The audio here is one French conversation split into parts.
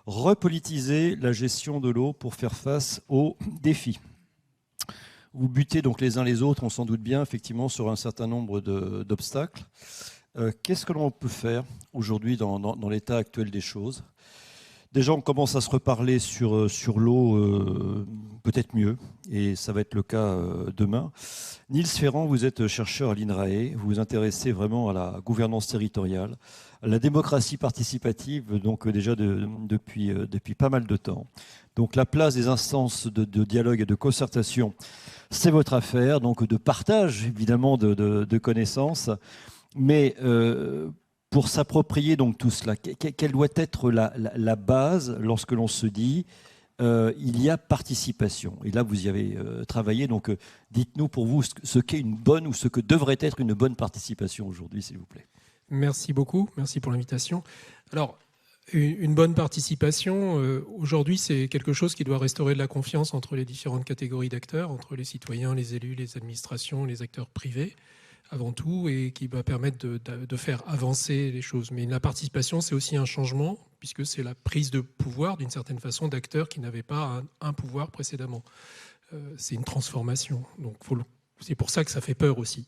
repolitiser la gestion de l'eau pour faire face aux défis. Vous butez donc les uns les autres, on s'en doute bien, effectivement, sur un certain nombre d'obstacles. Qu'est-ce que l'on peut faire aujourd'hui dans l'état actuel des choses ? Déjà, on commence à se reparler sur l'eau, peut-être mieux, et ça va être le cas demain. Niels Ferrand, vous êtes chercheur à l'INRAE, vous vous intéressez vraiment à la gouvernance territoriale, à la démocratie participative, donc déjà depuis pas mal de temps. Donc la place des instances de dialogue et de concertation, c'est votre affaire, donc de partage évidemment de connaissances, mais pour s'approprier donc tout cela, quelle doit être la base lorsque l'on se dit il y a participation. Et là, vous y avez travaillé. Donc, dites-nous pour vous ce qu'est une bonne ou ce que devrait être une bonne participation aujourd'hui, s'il vous plaît. Merci beaucoup. Merci pour l'invitation. Alors, une bonne participation, aujourd'hui, c'est quelque chose qui doit restaurer de la confiance entre les différentes catégories d'acteurs, entre les citoyens, les élus, les administrations, les acteurs privés, avant tout, et qui va permettre de faire avancer les choses. Mais la participation, c'est aussi un changement, puisque c'est la prise de pouvoir, d'une certaine façon, d'acteurs qui n'avaient pas un pouvoir précédemment. C'est une transformation. Donc, c'est pour ça que ça fait peur aussi.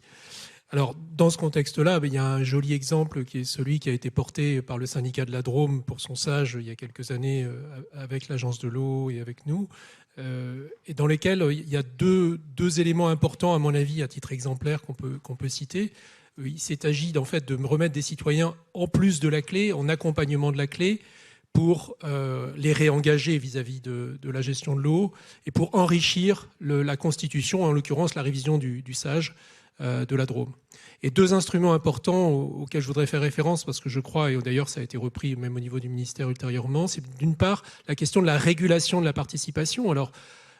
Alors, dans ce contexte-là, il y a un joli exemple qui est celui qui a été porté par le syndicat de la Drôme pour son SAGE il y a quelques années avec l'Agence de l'eau et avec nous, et dans lesquels il y a deux éléments importants, à mon avis, à titre exemplaire, qu'on peut citer. Il s'est agi en fait de remettre des citoyens en plus de la clé, en accompagnement de la clé, pour les réengager vis-à-vis de la gestion de l'eau et pour enrichir la Constitution, en l'occurrence la révision du SAGE de la Drôme. Et deux instruments importants auxquels je voudrais faire référence, parce que je crois, et d'ailleurs ça a été repris même au niveau du ministère ultérieurement, c'est d'une part la question de la régulation de la participation. Alors,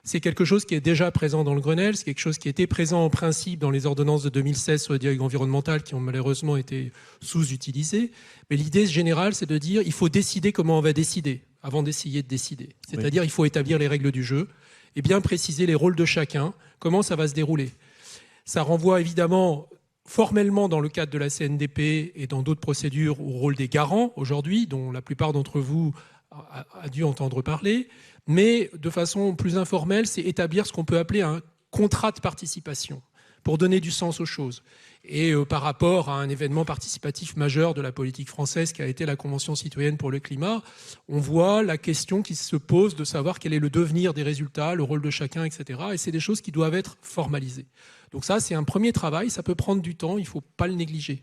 c'est quelque chose qui est déjà présent dans le Grenelle, c'est quelque chose qui était présent en principe dans les ordonnances de 2016 sur le dialogue environnemental qui ont malheureusement été sous-utilisées. Mais l'idée générale, c'est de dire il faut décider comment on va décider avant d'essayer de décider. C'est-à-dire il faut établir les règles du jeu et bien préciser les rôles de chacun, comment ça va se dérouler. Ça renvoie évidemment formellement dans le cadre de la CNDP et dans d'autres procédures au rôle des garants aujourd'hui, dont la plupart d'entre vous a dû entendre parler, mais de façon plus informelle, c'est établir ce qu'on peut appeler un contrat de participation pour donner du sens aux choses. Et par rapport à un événement participatif majeur de la politique française qui a été la Convention citoyenne pour le climat, on voit la question qui se pose de savoir quel est le devenir des résultats, le rôle de chacun, etc. Et c'est des choses qui doivent être formalisées. Donc ça, c'est un premier travail, ça peut prendre du temps, il ne faut pas le négliger.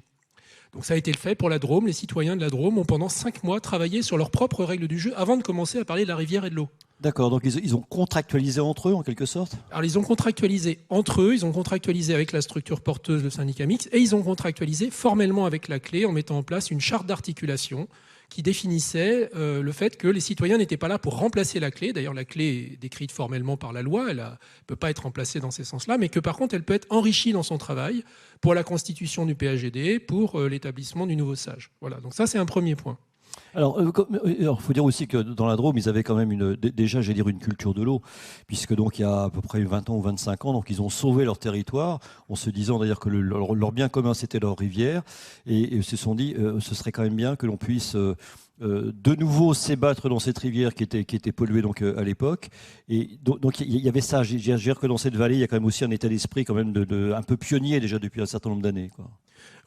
Donc ça a été le fait pour la Drôme. Les citoyens de la Drôme ont pendant 5 mois travaillé sur leurs propres règles du jeu avant de commencer à parler de la rivière et de l'eau. D'accord, donc ils ont contractualisé entre eux en quelque sorte ? Alors ils ont contractualisé entre eux, ils ont contractualisé avec la structure porteuse, le syndicat mixte, et ils ont contractualisé formellement avec la clé en mettant en place une charte d'articulation qui définissait le fait que les citoyens n'étaient pas là pour remplacer la clé. D'ailleurs, la clé est décrite formellement par la loi, elle ne peut pas être remplacée dans ces sens-là, mais que par contre, elle peut être enrichie dans son travail pour la constitution du PAGD, pour l'établissement du nouveau SAGE. Voilà, donc ça, c'est un premier point. Alors, il faut dire aussi que dans la Drôme, ils avaient quand même déjà, j'allais dire, une culture de l'eau, puisque donc il y a à peu près 20 ans ou 25 ans, donc ils ont sauvé leur territoire, en se disant d'ailleurs que leur bien commun, c'était leur rivière, et ils se sont dit, ce serait quand même bien que l'on puisse de nouveau s'ébattre dans cette rivière qui était polluée donc, à l'époque. Et donc il y avait ça. Je dirais que dans cette vallée, il y a quand même aussi un état d'esprit quand même un peu pionnier déjà depuis un certain nombre d'années, quoi.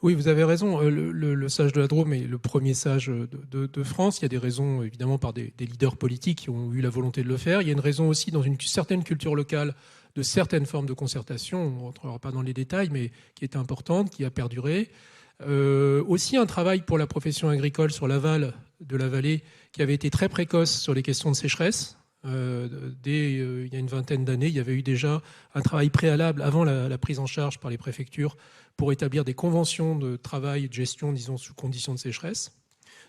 Oui, vous avez raison. Le SAGE de la Drôme est le premier SAGE de France. Il y a des raisons, évidemment, par des leaders politiques qui ont eu la volonté de le faire. Il y a une raison aussi dans une certaine culture locale de certaines formes de concertation. On ne rentrera pas dans les détails, mais qui est importante, qui a perduré. Aussi un travail pour la profession agricole sur l'aval de la vallée qui avait été très précoce sur les questions de sécheresse. Il y a une vingtaine d'années, il y avait eu déjà un travail préalable avant la prise en charge par les préfectures pour établir des conventions de travail et de gestion, disons, sous conditions de sécheresse.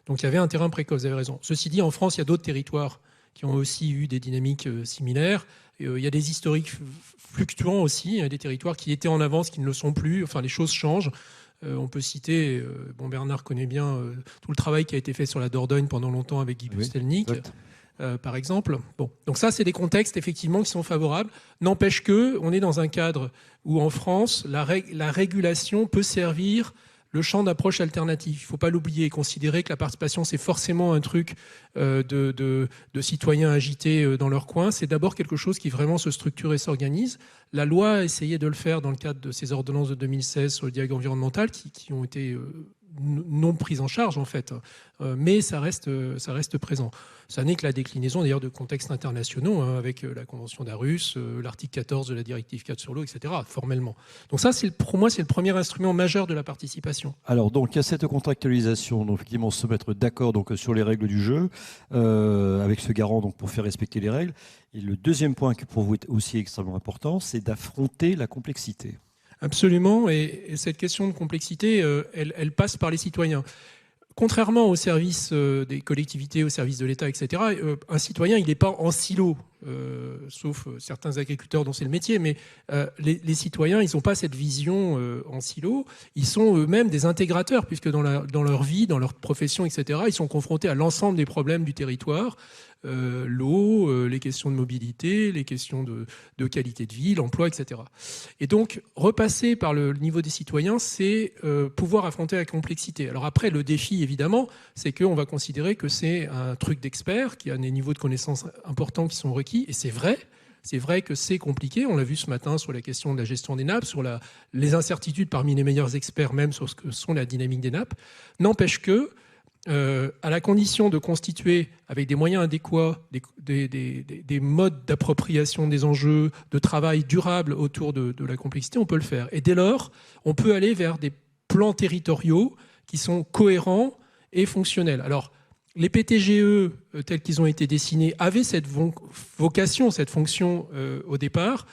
Donc il y avait un terrain précoce, vous avez raison. Ceci dit, en France, il y a d'autres territoires qui ont aussi eu des dynamiques similaires. Il y a des historiques fluctuants aussi, il y a des territoires qui étaient en avance, qui ne le sont plus. Enfin, les choses changent. On peut citer, Bernard connaît bien tout le travail qui a été fait sur la Dordogne pendant longtemps avec Guy Pustelnik. Par exemple. Bon. Donc ça, c'est des contextes effectivement qui sont favorables. N'empêche que on est dans un cadre où en France, la régulation peut servir le champ d'approche alternative. Il ne faut pas l'oublier, considérer que la participation, c'est forcément un truc de citoyens agités dans leur coin. C'est d'abord quelque chose qui vraiment se structure et s'organise. La loi a essayé de le faire dans le cadre de ces ordonnances de 2016 sur le dialogue environnemental qui ont été non prises en charge, en fait. Mais ça reste présent. Ça n'est que la déclinaison, d'ailleurs, de contextes internationaux, hein, avec la Convention d'Aarhus, l'article 14 de la directive 4 sur l'eau, etc., formellement. Donc ça, pour moi, c'est le premier instrument majeur de la participation. Alors, donc, il y a cette contractualisation, donc, effectivement, se mettre d'accord donc, sur les règles du jeu, avec ce garant donc, pour faire respecter les règles. Et le deuxième point qui pour vous est aussi extrêmement important, c'est d'affronter la complexité. Absolument, et cette question de complexité, elle passe par les citoyens. Contrairement aux services des collectivités, aux services de l'État, etc., un citoyen, il n'est pas en silo, sauf certains agriculteurs dont c'est le métier, mais les citoyens, ils n'ont pas cette vision en silo. Ils sont eux-mêmes des intégrateurs, puisque dans leur vie, dans leur profession, etc., ils sont confrontés à l'ensemble des problèmes du territoire. L'eau, les questions de mobilité, les questions de qualité de vie, l'emploi, etc. Et donc, repasser par le niveau des citoyens, c'est pouvoir affronter la complexité. Alors après, le défi, évidemment, c'est qu'on va considérer que c'est un truc d'expert, qui a des niveaux de connaissances importants qui sont requis, et c'est vrai. C'est vrai que c'est compliqué. On l'a vu ce matin sur la question de la gestion des nappes, sur les incertitudes parmi les meilleurs experts, même sur ce que sont la dynamique des nappes. N'empêche que, à la condition de constituer, avec des moyens adéquats, des modes d'appropriation des enjeux, de travail durable autour de la complexité, on peut le faire. Et dès lors, on peut aller vers des plans territoriaux qui sont cohérents et fonctionnels. Alors, les PTGE, tels qu'ils ont été dessinés, avaient cette vocation, cette fonction au départ.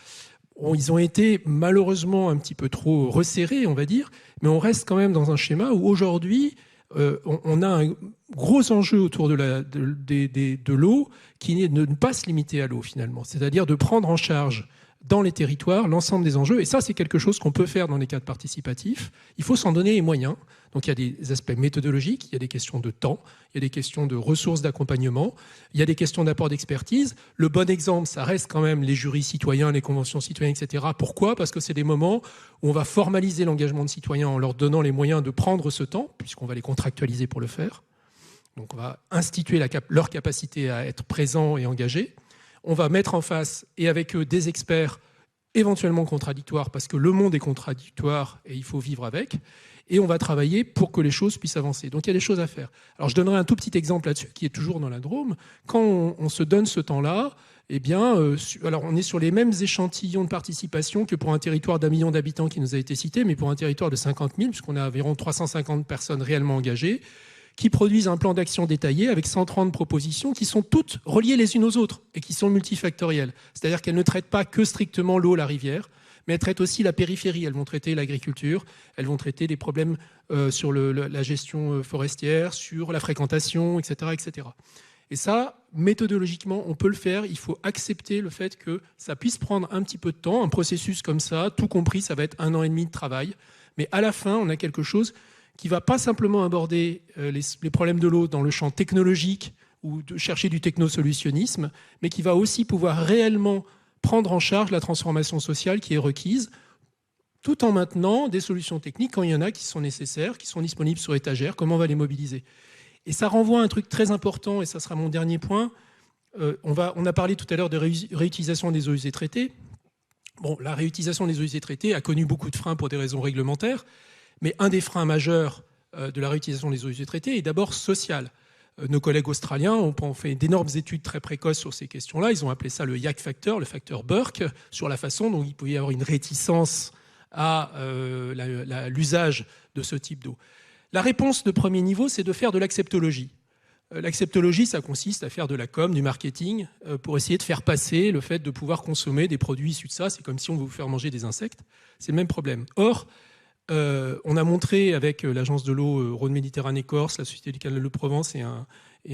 Ils ont été malheureusement un petit peu trop resserrés, on va dire, mais on reste quand même dans un schéma où aujourd'hui, on a un gros enjeu autour de l'eau qui est de ne pas se limiter à l'eau finalement, c'est-à-dire de prendre en charge dans les territoires l'ensemble des enjeux. Et ça, c'est quelque chose qu'on peut faire dans les cadres participatifs. Il faut s'en donner les moyens. Donc il y a des aspects méthodologiques, il y a des questions de temps, il y a des questions de ressources d'accompagnement, il y a des questions d'apport d'expertise. Le bon exemple, ça reste quand même les jurys citoyens, les conventions citoyennes, etc. Pourquoi ? Parce que c'est des moments où on va formaliser l'engagement de citoyens en leur donnant les moyens de prendre ce temps, puisqu'on va les contractualiser pour le faire. Donc on va instituer leur capacité à être présents et engagés. On va mettre en face, et avec eux, des experts éventuellement contradictoires, parce que le monde est contradictoire et il faut vivre avec. Et on va travailler pour que les choses puissent avancer. Donc il y a des choses à faire. Alors je donnerai un tout petit exemple là-dessus, qui est toujours dans la Drôme. Quand on se donne ce temps-là, eh bien, alors on est sur les mêmes échantillons de participation que pour un territoire d'1 million d'habitants qui nous a été cité, mais pour un territoire de 50 000, puisqu'on a environ 350 personnes réellement engagées, qui produisent un plan d'action détaillé avec 130 propositions qui sont toutes reliées les unes aux autres et qui sont multifactorielles. C'est-à-dire qu'elles ne traitent pas que strictement l'eau, la rivière, mais elles traitent aussi la périphérie. Elles vont traiter l'agriculture, elles vont traiter des problèmes sur la gestion forestière, sur la fréquentation, etc., etc. Et ça, méthodologiquement, on peut le faire. Il faut accepter le fait que ça puisse prendre un petit peu de temps. Un processus comme ça, tout compris, ça va être 1 an et demi de travail. Mais à la fin, on a quelque chose qui ne va pas simplement aborder les problèmes de l'eau dans le champ technologique ou de chercher du technosolutionnisme, mais qui va aussi pouvoir réellement prendre en charge la transformation sociale qui est requise, tout en maintenant des solutions techniques quand il y en a qui sont nécessaires, qui sont disponibles sur étagère, comment on va les mobiliser. Et ça renvoie à un truc très important, et ça sera mon dernier point. On a parlé tout à l'heure de réutilisation des eaux usées traitées. Bon, la réutilisation des eaux usées traitées a connu beaucoup de freins pour des raisons réglementaires, mais un des freins majeurs de la réutilisation des eaux usées traitées est d'abord social. Nos collègues australiens ont fait d'énormes études très précoces sur ces questions-là. Ils ont appelé ça le Yak Factor, le facteur Burke, sur la façon dont il pouvait y avoir une réticence à l'usage de ce type d'eau. La réponse de premier niveau, c'est de faire de l'acceptologie. L'acceptologie, ça consiste à faire de la com, du marketing, pour essayer de faire passer le fait de pouvoir consommer des produits issus de ça. C'est comme si on veut vous faire manger des insectes. C'est le même problème. Or, on a montré avec l'agence de l'eau Rhône-Méditerranée-Corse, la Société du canal de Provence et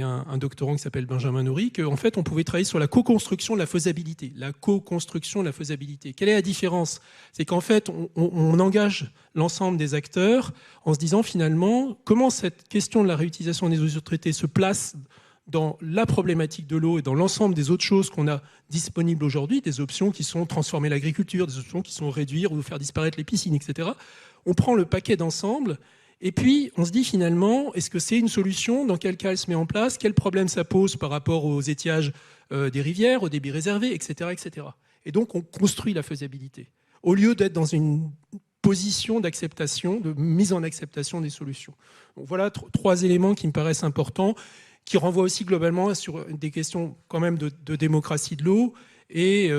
un doctorant qui s'appelle Benjamin Noury, qu'en fait, on pouvait travailler sur la co-construction de la faisabilité. La co-construction de la faisabilité. Quelle est la différence ? C'est qu'en fait, on engage l'ensemble des acteurs en se disant finalement comment cette question de la réutilisation des eaux usées traitées se place dans la problématique de l'eau et dans l'ensemble des autres choses qu'on a disponibles aujourd'hui, des options qui sont transformer l'agriculture, des options qui sont réduire ou faire disparaître les piscines, etc. On prend le paquet d'ensemble Et puis, on se dit finalement, est-ce que c'est une solution? Dans quel cas elle se met en place? Quel problème ça pose par rapport aux étiages des rivières, aux débits réservés, etc., etc. Et donc, on construit la faisabilité, au lieu d'être dans une position d'acceptation, de mise en acceptation des solutions. Donc, voilà trois éléments qui me paraissent importants, qui renvoient aussi globalement sur des questions quand même de démocratie de l'eau et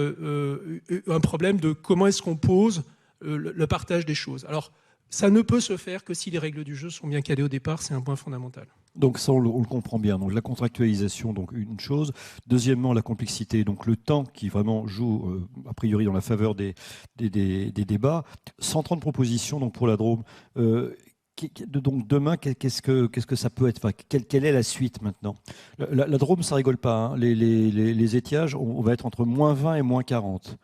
un problème de comment est-ce qu'on pose le partage des choses. Alors, ça ne peut se faire que si les règles du jeu sont bien calées au départ, c'est un point fondamental. Donc ça, on le comprend bien. Donc la contractualisation, donc une chose. Deuxièmement, la complexité, donc le temps qui vraiment joue a priori dans la faveur des débats. 130 propositions donc pour la Drôme. Donc demain, qu'est-ce que ça peut être? Enfin, quelle est la suite maintenant? La Drôme, ça rigole pas, hein. Les étiages, on va être entre -20 et -40.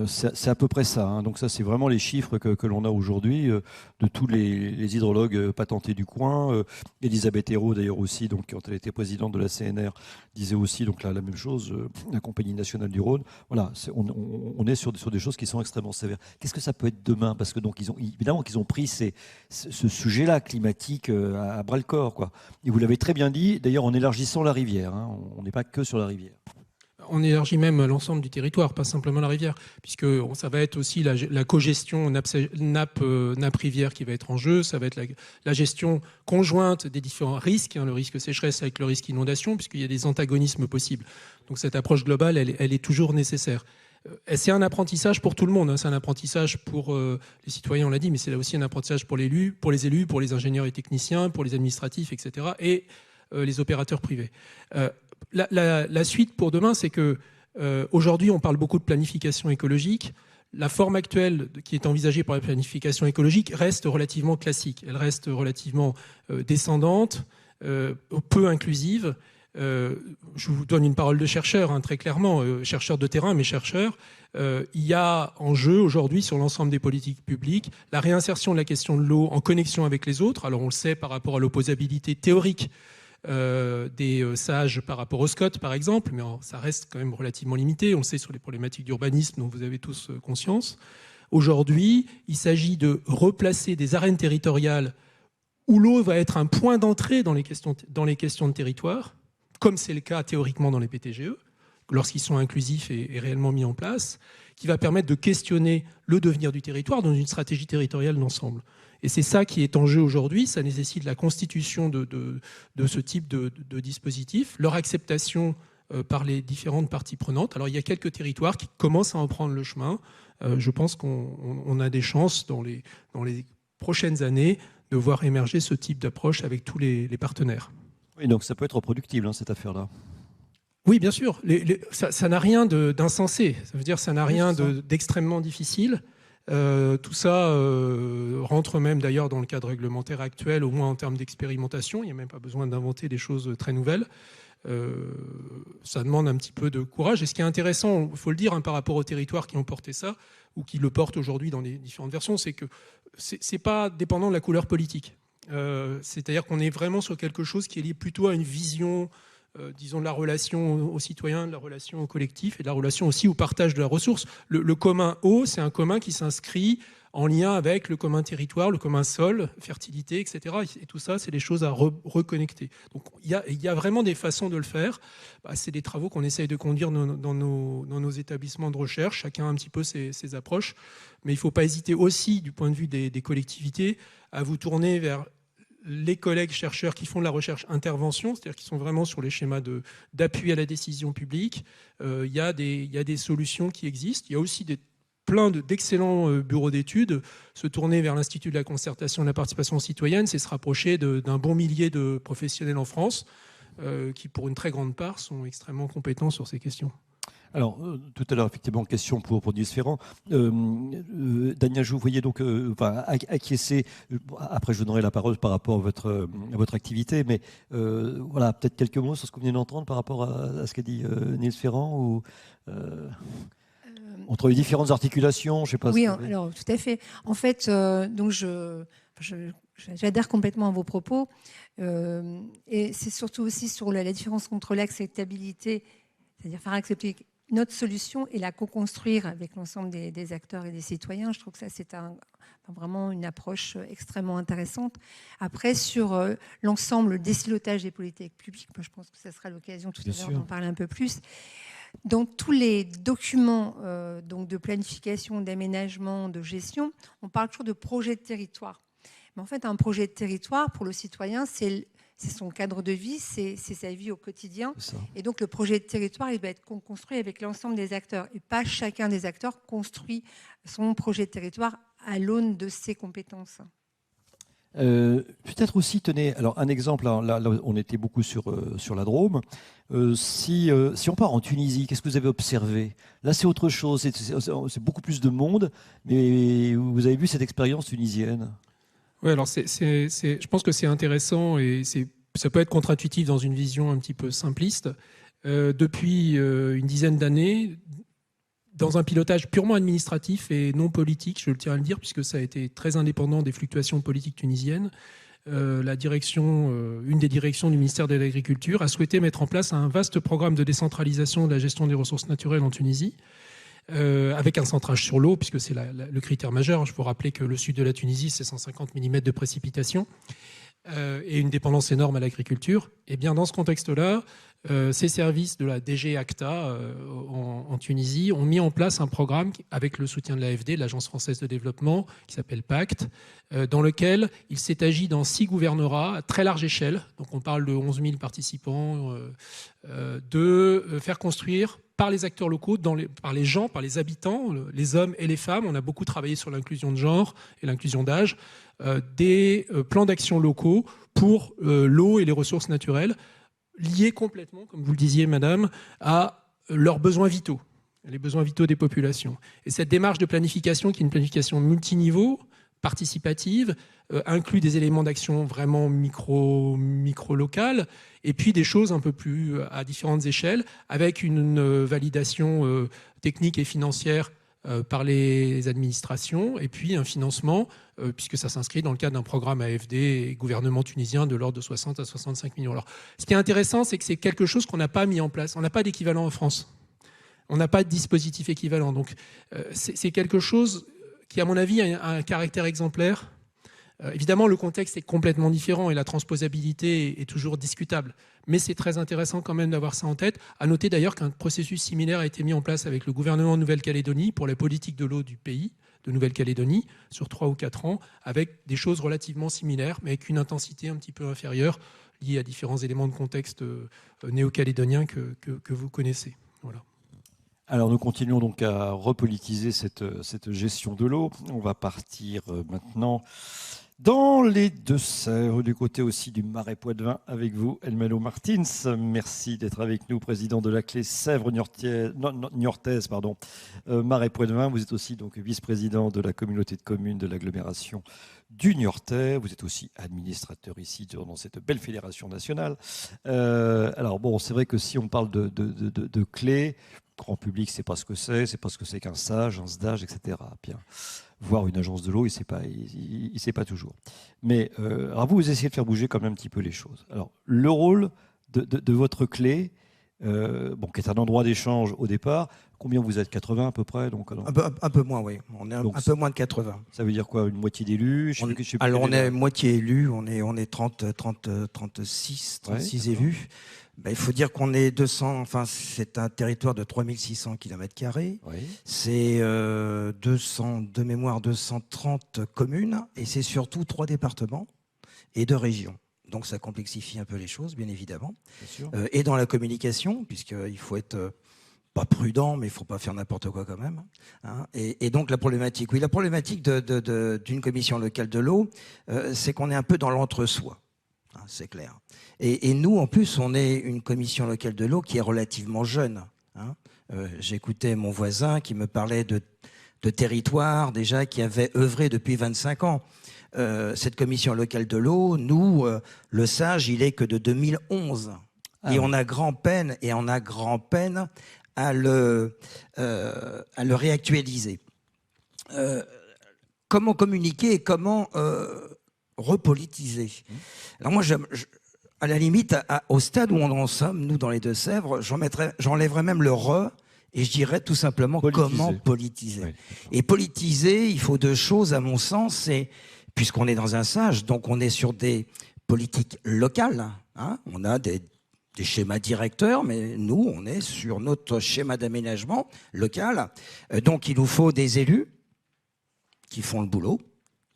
C'est à peu près ça, hein. Donc ça, c'est vraiment les chiffres que l'on a aujourd'hui de tous les hydrologues patentés du coin. Elisabeth Hérault, d'ailleurs aussi, donc, quand elle était présidente de la CNR, disait aussi donc, la même chose, la Compagnie nationale du Rhône. Voilà, on est sur des choses qui sont extrêmement sévères. Qu'est-ce que ça peut être demain? Parce que donc, évidemment qu'ils ont pris ce sujet-là climatique à bras-le-corps, quoi. Et vous l'avez très bien dit, d'ailleurs en élargissant la rivière, hein. On n'est pas que sur la rivière. On élargit même l'ensemble du territoire, pas simplement la rivière, puisque ça va être aussi la cogestion nappe-rivière qui va être en jeu, ça va être la gestion conjointe des différents risques, hein, le risque sécheresse avec le risque inondation, puisqu'il y a des antagonismes possibles. Donc cette approche globale, elle est toujours nécessaire. C'est un apprentissage pour tout le monde, hein. C'est un apprentissage pour les citoyens, on l'a dit, mais c'est aussi un apprentissage pour les élus, pour les ingénieurs et techniciens, pour les administratifs, etc., et les opérateurs privés. La suite pour demain, c'est que aujourd'hui, on parle beaucoup de planification écologique. La forme actuelle qui est envisagée pour la planification écologique reste relativement classique. Elle reste relativement descendante, peu inclusive. Je vous donne une parole de chercheur, hein, très clairement, chercheur de terrain, mais chercheur. Il y a en jeu aujourd'hui sur l'ensemble des politiques publiques la réinsertion de la question de l'eau en connexion avec les autres. Alors on le sait par rapport à l'opposabilité théorique des sages par rapport au SCOT, par exemple, mais ça reste quand même relativement limité. On le sait sur les problématiques d'urbanisme dont vous avez tous conscience. Aujourd'hui, il s'agit de replacer des arènes territoriales où l'eau va être un point d'entrée dans les questions de territoire, comme c'est le cas théoriquement dans les PTGE, lorsqu'ils sont inclusifs et réellement mis en place, qui va permettre de questionner le devenir du territoire dans une stratégie territoriale d'ensemble. Et c'est ça qui est en jeu aujourd'hui. Ça nécessite la constitution de ce type de dispositif, leur acceptation par les différentes parties prenantes. Alors il y a quelques territoires qui commencent à en prendre le chemin. Je pense qu'on a des chances dans les prochaines années de voir émerger ce type d'approche avec tous les partenaires. Oui, donc ça peut être reproductible, hein, cette affaire-là. Oui, bien sûr. Ça n'a rien d'insensé. Ça veut dire que ça n'a rien d'extrêmement difficile. Tout ça rentre même d'ailleurs dans le cadre réglementaire actuel, au moins en termes d'expérimentation. Il n'y a même pas besoin d'inventer des choses très nouvelles. Ça demande un petit peu de courage. Et ce qui est intéressant, il faut le dire, hein, par rapport aux territoires qui ont porté ça, ou qui le portent aujourd'hui dans les différentes versions, c'est que ce n'est pas dépendant de la couleur politique. C'est-à-dire qu'on est vraiment sur quelque chose qui est lié plutôt à une vision, disons, de la relation aux citoyens, de la relation au collectif et de la relation aussi au partage de la ressource. Le commun eau, c'est un commun qui s'inscrit en lien avec le commun territoire, le commun sol, fertilité, etc. Et tout ça, c'est des choses à reconnecter. Donc il y a vraiment des façons de le faire. C'est des travaux qu'on essaye de conduire dans nos établissements de recherche, chacun un petit peu ses approches. Mais il ne faut pas hésiter aussi, du point de vue des collectivités, à vous tourner vers les collègues chercheurs qui font de la recherche intervention, c'est-à-dire qui sont vraiment sur les schémas d'appui à la décision publique. Il y a des solutions qui existent. Il y a aussi plein d'excellents bureaux d'études. Se tourner vers l'Institut de la concertation et de la participation citoyenne, c'est se rapprocher d'un bon millier de professionnels en France qui, pour une très grande part, sont extrêmement compétents sur ces questions. Alors, tout à l'heure, effectivement, question pour Nils Ferrand. Daniel, vous voyez donc acquiescer. Après, je vous donnerai la parole par rapport à votre activité, mais voilà, peut-être quelques mots sur ce que vous venez d'entendre par rapport à ce qu'a dit Nils Ferrand ou entre les différentes articulations, je sais pas. Oui, alors tout à fait. En fait, donc j'adhère complètement à vos propos, et c'est surtout aussi sur la différence entre l'acceptabilité, c'est-à-dire faire accepter notre solution et la co-construire avec l'ensemble des acteurs et des citoyens. Je trouve que ça, c'est vraiment une approche extrêmement intéressante. Après, sur l'ensemble des silotages des politiques publiques, moi, je pense que ça sera l'occasion tout à l'heure d'en parler un peu plus. Dans tous les documents donc de planification, d'aménagement, de gestion, on parle toujours de projet de territoire. Mais en fait, un projet de territoire, pour le citoyen, c'est son cadre de vie, c'est sa vie au quotidien. Et donc, le projet de territoire, il doit être construit avec l'ensemble des acteurs. Et pas chacun des acteurs construit son projet de territoire à l'aune de ses compétences. Peut-être aussi, tenez, alors un exemple, là on était beaucoup sur la Drôme. Si on part en Tunisie, qu'est-ce que vous avez observé? Là, c'est autre chose, c'est beaucoup plus de monde, mais vous avez vu cette expérience tunisienne? Oui, alors je pense que c'est intéressant et ça peut être contre-intuitif dans une vision un petit peu simpliste. Depuis une dizaine d'années, dans un pilotage purement administratif et non politique, je le tiens à le dire, puisque ça a été très indépendant des fluctuations politiques tunisiennes, une des directions du ministère de l'Agriculture a souhaité mettre en place un vaste programme de décentralisation de la gestion des ressources naturelles en Tunisie, avec un centrage sur l'eau, puisque c'est le critère majeur. Je peux rappeler que le sud de la Tunisie, c'est 150 mm de précipitations et une dépendance énorme à l'agriculture. Et bien dans ce contexte-là, ces services de la DG ACTA en Tunisie ont mis en place un programme avec le soutien de l'AFD, l'Agence française de développement, qui s'appelle PACT, dans lequel il s'est agi dans 6 gouvernorats à très large échelle, donc on parle de 11 000 participants, de faire construire par les acteurs locaux, par les gens, par les habitants, les hommes et les femmes. On a beaucoup travaillé sur l'inclusion de genre et l'inclusion d'âge, des plans d'action locaux pour l'eau et les ressources naturelles, liés complètement, comme vous le disiez, madame, à leurs besoins vitaux, les besoins vitaux des populations. Et cette démarche de planification, qui est une planification multiniveau, participative, inclut des éléments d'action vraiment micro-locales, et puis des choses un peu plus à différentes échelles, avec une validation technique et financière par les administrations, et puis un financement, puisque ça s'inscrit dans le cadre d'un programme AFD et gouvernement tunisien de l'ordre de 60 à 65 millions. Alors, ce qui est intéressant, c'est que c'est quelque chose qu'on n'a pas mis en place. On n'a pas d'équivalent en France. On n'a pas de dispositif équivalent. Donc, c'est quelque chose qui, à mon avis, a un caractère exemplaire. Évidemment, le contexte est complètement différent et la transposabilité est toujours discutable. Mais c'est très intéressant quand même d'avoir ça en tête. À noter d'ailleurs qu'un processus similaire a été mis en place avec le gouvernement de Nouvelle-Calédonie pour la politique de l'eau du pays de Nouvelle-Calédonie sur 3 ou 4 ans, avec des choses relativement similaires, mais avec une intensité un petit peu inférieure, liée à différents éléments de contexte néo-calédonien que vous connaissez. Voilà. Alors nous continuons donc à repolitiser cette gestion de l'eau. On va partir maintenant dans les Deux-Sèvres, du côté aussi du Marais Poitevin, avec vous, Elmelo Martins. Merci d'être avec nous, président de la Clé Sèvres niortaise. Marais Poitevin, vous êtes aussi donc vice-président de la communauté de communes de l'agglomération du Niortais. Vous êtes aussi administrateur ici dans cette belle fédération nationale. Alors bon, c'est vrai que si on parle de Clé, grand public, c'est pas ce que c'est qu'un SAGE, un SDAGE, etc. Bien, voir une agence de l'eau, il sait pas toujours. Mais alors vous essayez de faire bouger quand même un petit peu les choses. Alors le rôle de votre Clé, qui est un endroit d'échange au départ. Combien vous êtes? 80 à peu près donc, alors... un peu moins, oui. On est donc, un peu moins de 80. Ça veut dire quoi? Une moitié d'élus? On est moitié élus, on est 36 ouais, élus. Ben, il faut dire qu'on est 200, enfin c'est un territoire de 3600 km². Oui. C'est 230 communes et c'est surtout 3 départements et 2 régions. Donc ça complexifie un peu les choses, bien évidemment. Bien sûr. Et dans la communication, puisqu'il faut être pas prudent, mais il ne faut pas faire n'importe quoi quand même. Hein. Et donc la problématique d'une commission locale de l'eau, c'est qu'on est un peu dans l'entre-soi. C'est clair. Et nous, en plus, on est une commission locale de l'eau qui est relativement jeune. Hein. J'écoutais mon voisin qui me parlait de territoires déjà qui avaient œuvré depuis 25 ans. Cette commission locale de l'eau, nous, le SAGE, il est que de 2011. Et on a grand-peine à le réactualiser. Comment communiquer et comment repolitiser. Alors moi, à la limite, au stade où on en sommes, nous, dans les Deux-Sèvres, j'enlèverais même le « re » Et je dirais tout simplement comment politiser. Oui. Et politiser, il faut deux choses à mon sens. C'est, puisqu'on est dans un SAGE, donc on est sur des politiques locales. Hein, on a des schémas directeurs, mais nous, on est sur notre schéma d'aménagement local. Donc il nous faut des élus qui font le boulot,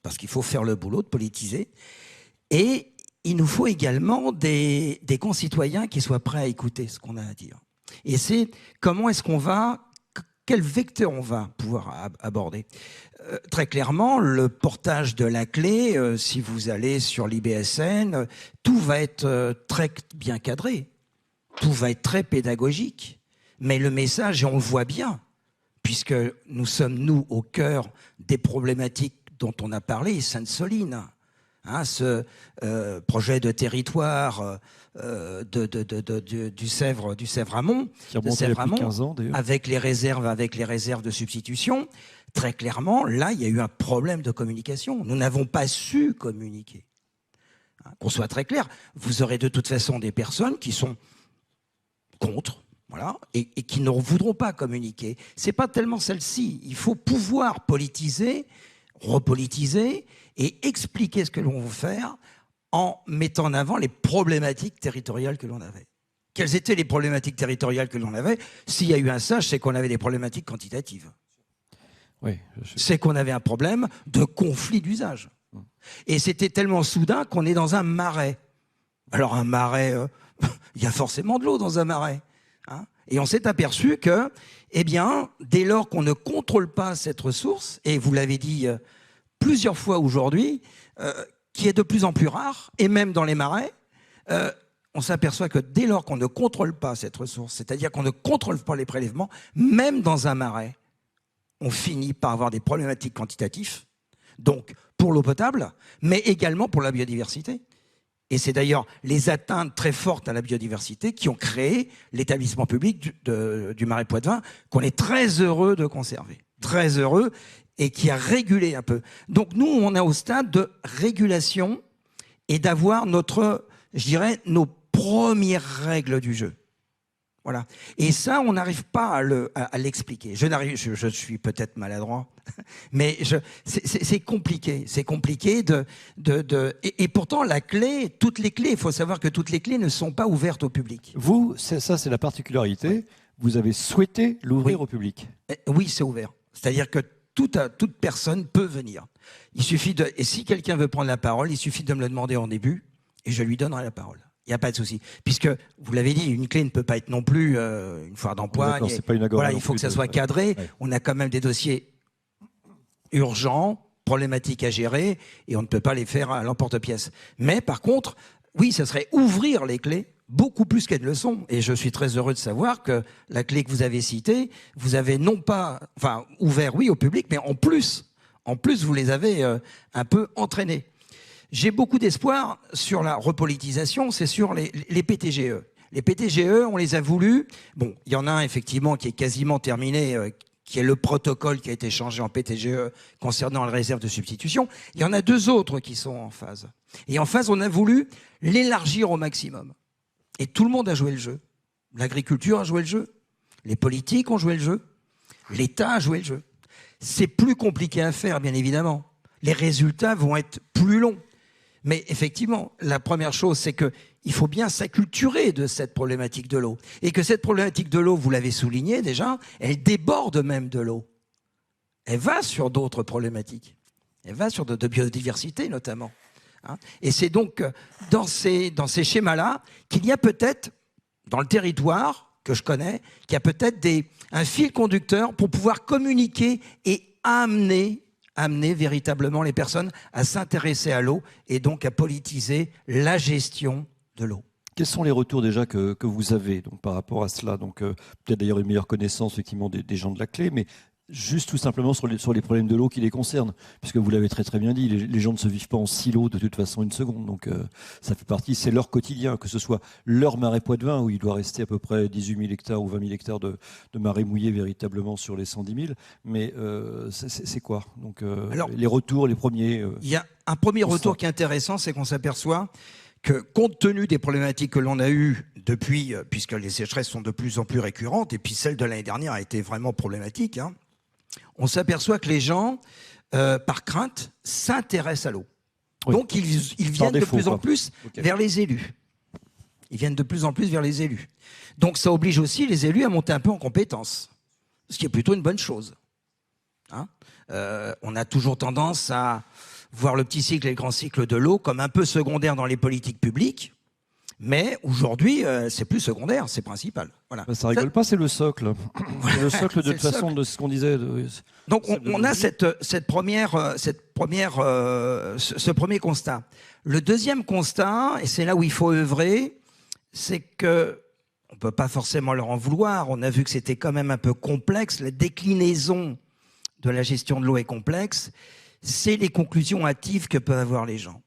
parce qu'il faut faire le boulot de politiser. Et il nous faut également des concitoyens qui soient prêts à écouter ce qu'on a à dire. Et c'est comment est-ce qu'on va, quel vecteur on va pouvoir aborder. Très clairement, le portage de la clé, si vous allez sur l'IBSN, tout va être très bien cadré, tout va être très pédagogique. Mais le message, et on le voit bien, puisque nous sommes, nous, au cœur des problématiques dont on a parlé, Sainte-Soline, hein, ce projet de territoire du Sèvres-Amont, avec les réserves de substitution. Très clairement, là, il y a eu un problème de communication. Nous n'avons pas su communiquer. Hein, qu'on soit très clair, vous aurez de toute façon des personnes qui sont contre, voilà, et qui ne voudront pas communiquer. C'est pas tellement celle-ci. Il faut pouvoir politiser, repolitiser et expliquer ce que l'on veut faire en mettant en avant les problématiques territoriales que l'on avait. Quelles étaient les problématiques territoriales que l'on avait? S'il y a eu un SAGE, c'est qu'on avait des problématiques quantitatives. Oui, c'est qu'on avait un problème de conflit d'usage. Et c'était tellement soudain qu'on est dans un marais. Alors un marais, il y a forcément de l'eau dans un marais. Hein, et on s'est aperçu que, eh bien, dès lors qu'on ne contrôle pas cette ressource, et vous l'avez dit plusieurs fois aujourd'hui, qui est de plus en plus rare, et même dans les marais, on s'aperçoit que dès lors qu'on ne contrôle pas cette ressource, c'est-à-dire qu'on ne contrôle pas les prélèvements, même dans un marais, on finit par avoir des problématiques quantitatives, donc pour l'eau potable, mais également pour la biodiversité. Et c'est d'ailleurs les atteintes très fortes à la biodiversité qui ont créé l'établissement public du Marais Poitevin, qu'on est très heureux de conserver. Très heureux, et qui a régulé un peu. Donc nous, on est au stade de régulation et d'avoir je dirais, nos premières règles du jeu. Voilà. Et ça, on n'arrive pas à l'expliquer. Je suis peut-être maladroit, mais c'est compliqué. C'est compliqué et pourtant, la clé, toutes les clés, il faut savoir que toutes les clés ne sont pas ouvertes au public. Vous, ça, c'est la particularité. Oui. Vous avez souhaité l'ouvrir au public. Oui, c'est ouvert. C'est-à-dire que toute personne peut venir. Il suffit et si quelqu'un veut prendre la parole, il suffit de me le demander en début et je lui donnerai la parole. Il n'y a pas de souci. Puisque, vous l'avez dit, une clé ne peut pas être non plus une foire d'empoigne. Voilà, il faut que ça soit cadré. Ouais. On a quand même des dossiers urgents, problématiques à gérer, et on ne peut pas les faire à l'emporte-pièce. Mais par contre, oui, ça serait ouvrir les clés beaucoup plus qu'elles ne le sont. Et je suis très heureux de savoir que la clé que vous avez citée, vous avez non pas, enfin, ouvert, oui, au public, mais en plus, vous les avez un peu entraînés. J'ai beaucoup d'espoir sur la repolitisation, c'est sur les PTGE. Les PTGE, on les a voulu. Bon, il y en a un effectivement qui est quasiment terminé, qui est le protocole qui a été changé en PTGE concernant la réserve de substitution. Il y en a deux autres qui sont en phase. Et en phase, on a voulu l'élargir au maximum. Et tout le monde a joué le jeu. L'agriculture a joué le jeu. Les politiques ont joué le jeu. L'État a joué le jeu. C'est plus compliqué à faire, bien évidemment. Les résultats vont être plus longs. Mais effectivement, la première chose, c'est qu'il faut bien s'acculturer de cette problématique de l'eau. Et que cette problématique de l'eau, vous l'avez souligné déjà, elle déborde même de l'eau. Elle va sur d'autres problématiques. Elle va sur de biodiversité notamment. Hein, et c'est donc dans ces schémas-là qu'il y a peut-être, dans le territoire que je connais, qu'il y a peut-être un fil conducteur pour pouvoir communiquer et amener véritablement les personnes à s'intéresser à l'eau et donc à politiser la gestion de l'eau. Quels sont les retours déjà que vous avez donc, par rapport à cela? Donc peut-être d'ailleurs une meilleure connaissance effectivement des gens de la clé, mais juste tout simplement sur les problèmes de l'eau qui les concernent, puisque vous l'avez très très bien dit, les gens ne se vivent pas en silo de toute façon une seconde, donc ça fait partie, c'est leur quotidien, que ce soit leur Marais Poitevin, où il doit rester à peu près 18 000 hectares ou 20 000 hectares de marais mouillés véritablement sur les 110 000, mais c'est quoi? Donc alors, les retours, les premiers... Il y a un premier retour qui est intéressant, c'est qu'on s'aperçoit que compte tenu des problématiques que l'on a eues depuis, puisque les sécheresses sont de plus en plus récurrentes, et puis celle de l'année dernière a été vraiment problématique, hein, on s'aperçoit que les gens, par crainte, s'intéressent à l'eau. Oui. Donc ils viennent de plus en plus vers les élus. Ils viennent de plus en plus vers les élus. Donc ça oblige aussi les élus à monter un peu en compétence, ce qui est plutôt une bonne chose. Hein, on a toujours tendance à voir le petit cycle et le grand cycle de l'eau comme un peu secondaire dans les politiques publiques, mais aujourd'hui, c'est plus secondaire, c'est principal. Voilà. Ça rigole pas, c'est le socle. C'est le socle de toute façon de ce qu'on disait. Donc on a ce premier constat. Le deuxième constat, et c'est là où il faut œuvrer, c'est que on ne peut pas forcément leur en vouloir. On a vu que c'était quand même un peu complexe. La déclinaison de la gestion de l'eau est complexe. C'est les conclusions hâtives que peuvent avoir les gens.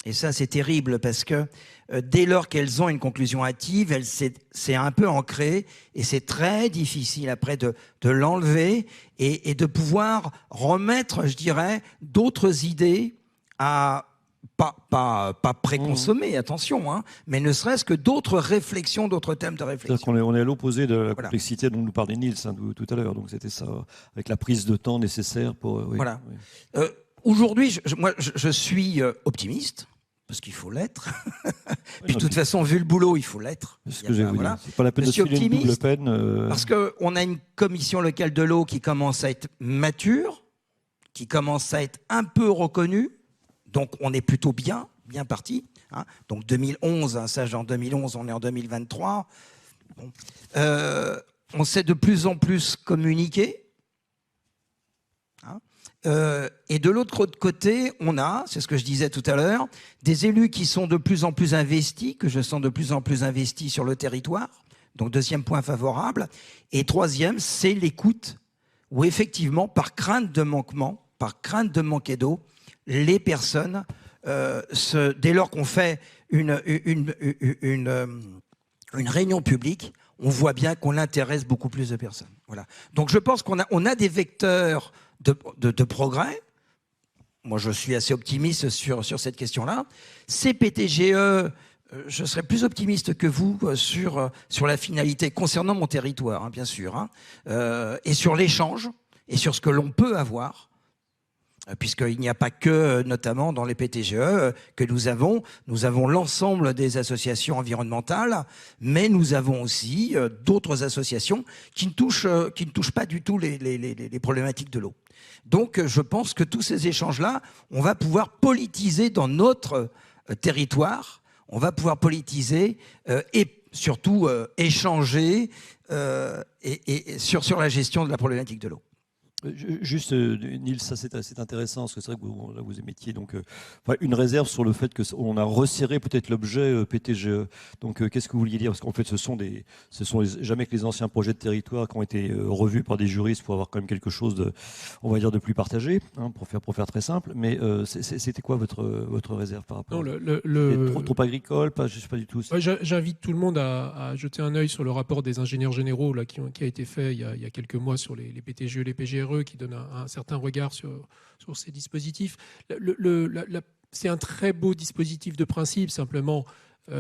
Et ça, c'est terrible parce que dès lors qu'elles ont une conclusion hâtive, c'est un peu ancré et c'est très difficile après de l'enlever et de pouvoir remettre, je dirais, d'autres idées à pas préconsommer, attention, hein, mais ne serait-ce que d'autres réflexions, d'autres thèmes de réflexion. On est à l'opposé de la complexité dont nous parlait Niels tout à l'heure. Donc c'était ça, avec la prise de temps nécessaire pour. Oui, voilà. Oui. Aujourd'hui, moi, je suis optimiste. Parce qu'il faut l'être. Puis de toute façon, vu le boulot, il faut l'être. C'est ce que j'ai voulu dire. C'est pas la peine de filer une double peine. Parce qu'on a une commission locale de l'eau qui commence à être mature, qui commence à être un peu reconnue. Donc on est plutôt bien parti. Hein. Donc 2011, un sage en 2011, on est en 2023. Bon. On sait de plus en plus communiquer. Hein. Et de l'autre côté, on a, c'est ce que je disais tout à l'heure, des élus qui sont de plus en plus investis, que je sens de plus en plus investis sur le territoire. Donc deuxième point favorable. Et troisième, c'est l'écoute, où effectivement, par crainte de manquement, par crainte de manquer d'eau, les personnes, dès lors qu'on fait une réunion publique, on voit bien qu'on intéresse beaucoup plus de personnes. Voilà. Donc je pense qu'on a des vecteurs de progrès. Moi, je suis assez optimiste sur cette question-là. Ces PTGE, je serais plus optimiste que vous sur la finalité concernant mon territoire, hein, bien sûr, hein, et sur l'échange et sur ce que l'on peut avoir. Puisqu'il n'y a pas que, notamment dans les PTGE, que nous avons l'ensemble des associations environnementales, mais nous avons aussi d'autres associations qui ne touchent pas du tout les problématiques de l'eau. Donc je pense que tous ces échanges-là, on va pouvoir politiser dans notre territoire, on va pouvoir politiser et surtout échanger sur la gestion de la problématique de l'eau. Juste, Niels, ça c'est intéressant, parce que c'est vrai que vous émettiez donc, une réserve sur le fait qu'on a resserré peut-être l'objet PTGE. Donc qu'est-ce que vous vouliez dire? Parce qu'en fait, ce sont jamais que les anciens projets de territoire qui ont été revus par des juristes pour avoir quand même quelque chose de, on va dire, de plus partagé, hein, pour faire très simple. Mais c'était quoi votre réserve par rapport trop agricole, je sais pas du tout. J'invite tout le monde à jeter un œil sur le rapport des ingénieurs généraux là, qui a été fait il y a quelques mois sur les PTGE, les PGRE, qui donne un certain regard sur ces dispositifs. C'est un très beau dispositif de principe, simplement, à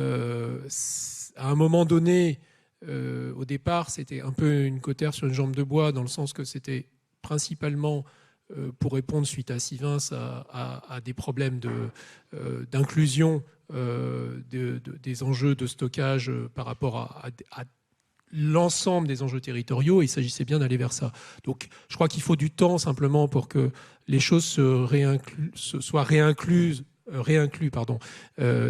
un moment donné, au départ, c'était un peu une cautère sur une jambe de bois, dans le sens que c'était principalement pour répondre, suite à Sivins, à des problèmes d'inclusion des enjeux de stockage par rapport à l'ensemble des enjeux territoriaux, et il s'agissait bien d'aller vers ça. Donc je crois qu'il faut du temps simplement pour que les choses soient réincluses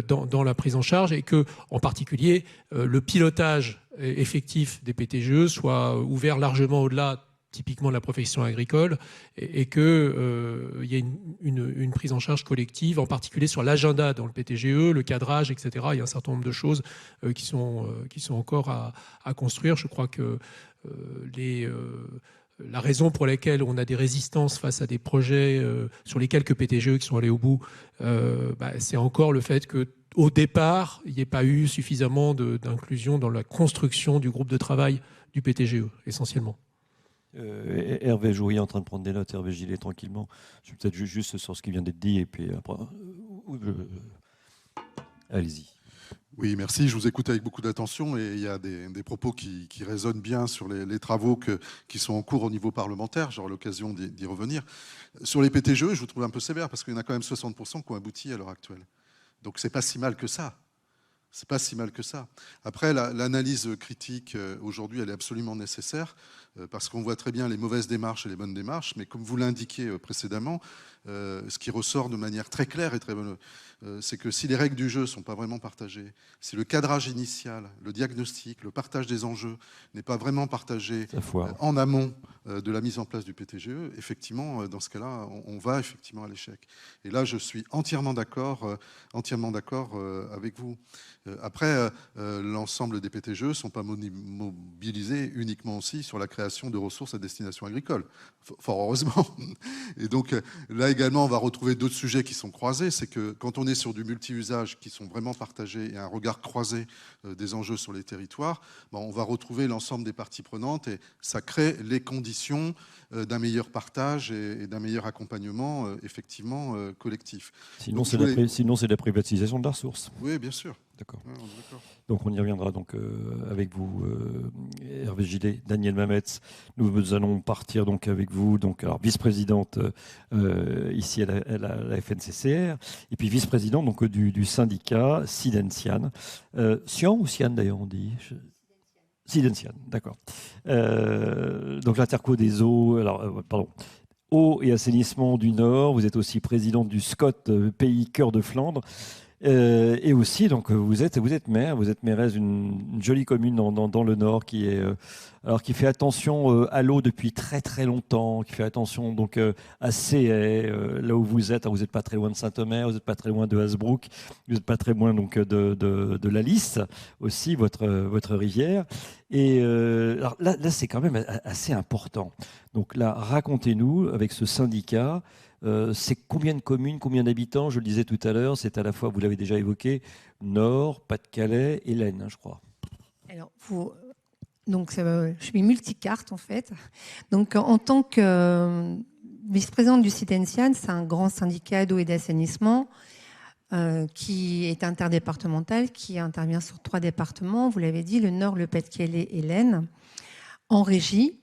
dans la prise en charge, et que, en particulier, le pilotage effectif des PTGE soit ouvert largement au-delà typiquement de la profession agricole, et qu'il y ait une prise en charge collective, en particulier sur l'agenda dans le PTGE, le cadrage, etc. Il y a un certain nombre de choses qui sont encore à construire. Je crois que la raison pour laquelle on a des résistances face à des projets sur les quelques PTGE qui sont allés au bout, c'est encore le fait qu'au départ, il n'y ait pas eu suffisamment d'inclusion dans la construction du groupe de travail du PTGE, essentiellement. Hervé Jouy est en train de prendre des notes. Hervé Gillet, tranquillement. Je vais peut-être juste sur ce qui vient d'être dit, et puis après. Allez-y. Oui, merci. Je vous écoute avec beaucoup d'attention et il y a des propos qui résonnent bien sur les travaux qui sont en cours au niveau parlementaire. J'aurai l'occasion d'y revenir. Sur les PTGE, je vous trouve un peu sévère parce qu'il y en a quand même 60% qui ont abouti à l'heure actuelle. Donc c'est pas si mal que ça. C'est pas si mal que ça. Après, l'analyse critique, aujourd'hui, elle est absolument nécessaire parce qu'on voit très bien les mauvaises démarches et les bonnes démarches. Mais comme vous l'indiquiez précédemment, ce qui ressort de manière très claire et très bonne, c'est que si les règles du jeu ne sont pas vraiment partagées, si le cadrage initial, le diagnostic, le partage des enjeux n'est pas vraiment partagé en amont de la mise en place du PTGE, effectivement, dans ce cas-là, on va effectivement à l'échec. Et là, je suis entièrement d'accord avec vous. Après, l'ensemble des PTGE ne sont pas mobilisés uniquement aussi sur la création de ressources à destination agricole, fort heureusement. Et donc là également, on va retrouver d'autres sujets qui sont croisés. C'est que quand on est sur du multi-usage qui sont vraiment partagés et un regard croisé des enjeux sur les territoires, on va retrouver l'ensemble des parties prenantes et ça crée les conditions d'un meilleur partage et d'un meilleur accompagnement effectivement collectif. Sinon, c'est de la privatisation de la ressource. Oui, bien sûr. D'accord. Donc on y reviendra donc avec vous, Hervé Gillet, Daniel Mametz. Nous allons partir donc avec vous, donc alors vice-présidente ici à la FNCCR, et puis vice-présidente donc du syndicat Sidensian. Sian ou Sian d'ailleurs on dit. Sidensian, d'accord. Donc l'interco des eaux. Alors pardon. Eau et assainissement du Nord. Vous êtes aussi présidente du SCOT Pays Cœur de Flandre. Et aussi, donc, vous êtes mairesse d'une jolie commune dans le Nord qui fait attention à l'eau depuis très très longtemps, qui fait attention donc à Céhay, là où vous êtes. Alors, vous n'êtes pas très loin de Saint-Omer, vous n'êtes pas très loin de Hasbrook, vous n'êtes pas très loin donc de la Lys aussi, votre rivière. Et alors là, c'est quand même assez important. Donc là, racontez-nous avec ce syndicat. C'est combien de communes, combien d'habitants? Je le disais tout à l'heure, c'est à la fois, vous l'avez déjà évoqué, Nord, Pas-de-Calais et l'Aisne, je crois. Alors, donc, je suis multicarte en fait. Donc, en tant que vice-présidente du Sidensian, c'est un grand syndicat d'eau et d'assainissement qui est interdépartemental, qui intervient sur 3 départements. Vous l'avez dit, le Nord, le Pas-de-Calais et l'Aisne, en régie,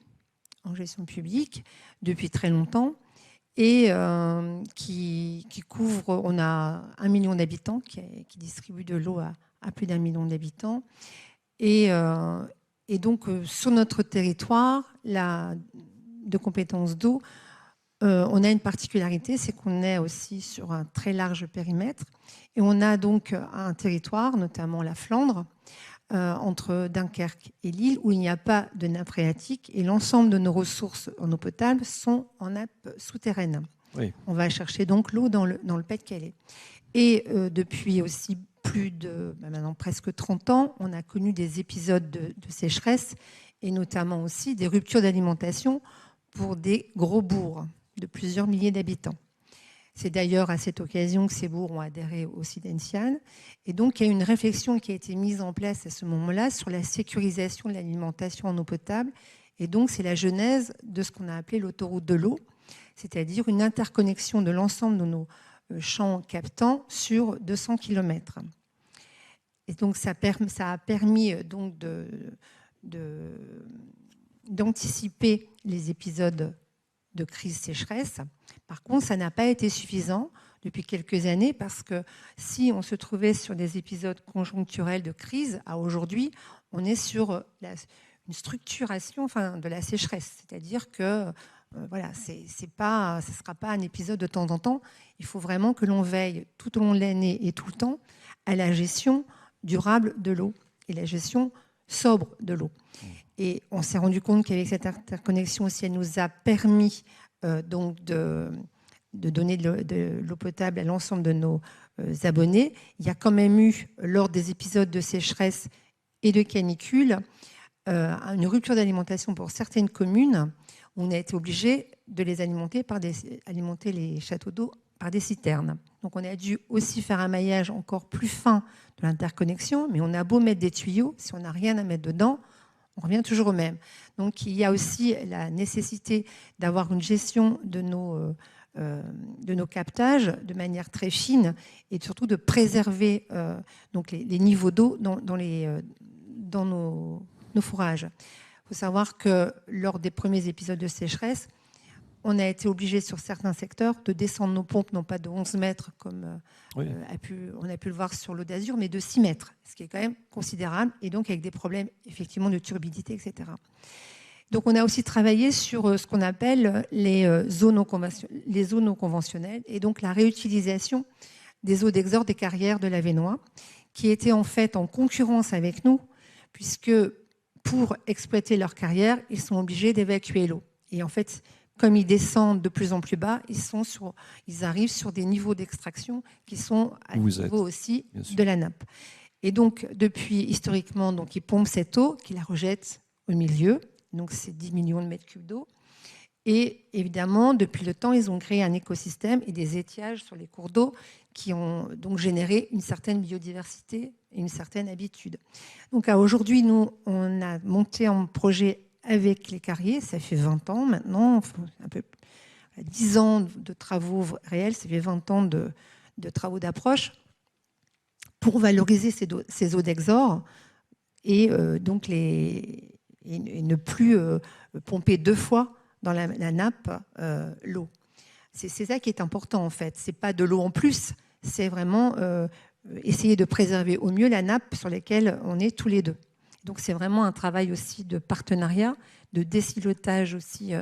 en gestion publique, depuis très longtemps. Et qui couvre, on a 1 million d'habitants qui distribue de l'eau à plus d'1 million d'habitants. Et donc, sur notre territoire, de compétences d'eau, on a une particularité, c'est qu'on est aussi sur un très large périmètre. Et on a donc un territoire, notamment la Flandre, entre Dunkerque et Lille, où il n'y a pas de nappe phréatique et l'ensemble de nos ressources en eau potable sont en nappe souterraine. Oui. On va chercher donc l'eau dans le Pas-de-Calais. Et depuis aussi maintenant presque 30 ans, on a connu des épisodes de sécheresse et notamment aussi des ruptures d'alimentation pour des gros bourgs de plusieurs milliers d'habitants. C'est d'ailleurs à cette occasion que ces bourgs ont adhéré au Sidensian. Et donc, il y a une réflexion qui a été mise en place à ce moment-là sur la sécurisation de l'alimentation en eau potable. Et donc, c'est la genèse de ce qu'on a appelé l'autoroute de l'eau, c'est-à-dire une interconnexion de l'ensemble de nos champs captants sur 200 km. Et donc, ça a permis donc d'anticiper les épisodes de crise sécheresse. Par contre, ça n'a pas été suffisant depuis quelques années parce que si on se trouvait sur des épisodes conjoncturels de crise, à aujourd'hui, on est sur une structuration de la sécheresse. C'est-à-dire que voilà, ça ne sera pas un épisode de temps en temps. Il faut vraiment que l'on veille tout au long de l'année et tout le temps à la gestion durable de l'eau et la gestion sobre de l'eau. Et on s'est rendu compte qu'avec cette interconnexion aussi, elle nous a permis donc de donner de l'eau potable à l'ensemble de nos abonnés. Il y a quand même eu, lors des épisodes de sécheresse et de canicule, une rupture d'alimentation pour certaines communes. On a été obligé de les alimenter les châteaux d'eau par des citernes. Donc on a dû aussi faire un maillage encore plus fin de l'interconnexion, mais on a beau mettre des tuyaux, si on n'a rien à mettre dedans, on revient toujours au même. Donc il y a aussi la nécessité d'avoir une gestion de nos nos captages de manière très fine et surtout de préserver donc les niveaux d'eau dans nos fourrages. Il faut savoir que lors des premiers épisodes de sécheresse, on a été obligé sur certains secteurs de descendre nos pompes, non pas de 11 mètres comme on a pu le voir sur l'eau d'Azur, mais de 6 mètres, ce qui est quand même considérable, et donc avec des problèmes effectivement de turbidité, etc. Donc on a aussi travaillé sur ce qu'on appelle les eaux non conventionnelles, et donc la réutilisation des eaux d'exorde des carrières de l'Avesnois, qui étaient en fait en concurrence avec nous, puisque pour exploiter leur carrière, ils sont obligés d'évacuer l'eau. Et en fait, comme ils descendent de plus en plus bas, ils arrivent sur des niveaux d'extraction qui sont à niveau aussi de la nappe. Et donc, depuis, historiquement, donc, ils pompent cette eau, qu'ils la rejettent au milieu. Donc, c'est 10 millions de mètres cubes d'eau. Et évidemment, depuis le temps, ils ont créé un écosystème et des étiages sur les cours d'eau qui ont donc généré une certaine biodiversité et une certaine habitude. Donc, aujourd'hui, nous, on a monté un projet avec les carriers, ça fait 20 ans maintenant, un peu 10 ans de travaux réels, ça fait 20 ans de travaux d'approche pour valoriser ces eaux d'exor et donc et ne plus pomper 2 fois dans la nappe l'eau. C'est ça qui est important en fait, c'est pas de l'eau en plus, c'est vraiment essayer de préserver au mieux la nappe sur laquelle on est tous les deux. Donc c'est vraiment un travail aussi de partenariat, de désilotage aussi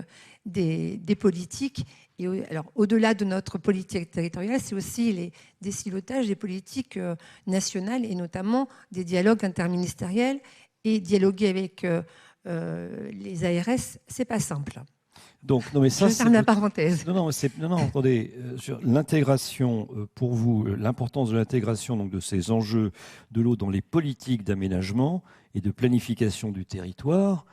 des politiques. Et alors au-delà de notre politique territoriale, c'est aussi les désilotages des politiques nationales et notamment des dialogues interministériels. Et dialoguer avec les ARS, c'est pas simple. Donc, non, mais ça, je ferme la parenthèse. Non, attendez. Sur l'intégration, pour vous, l'importance de l'intégration donc de ces enjeux de l'eau dans les politiques d'aménagement et de planification du territoire.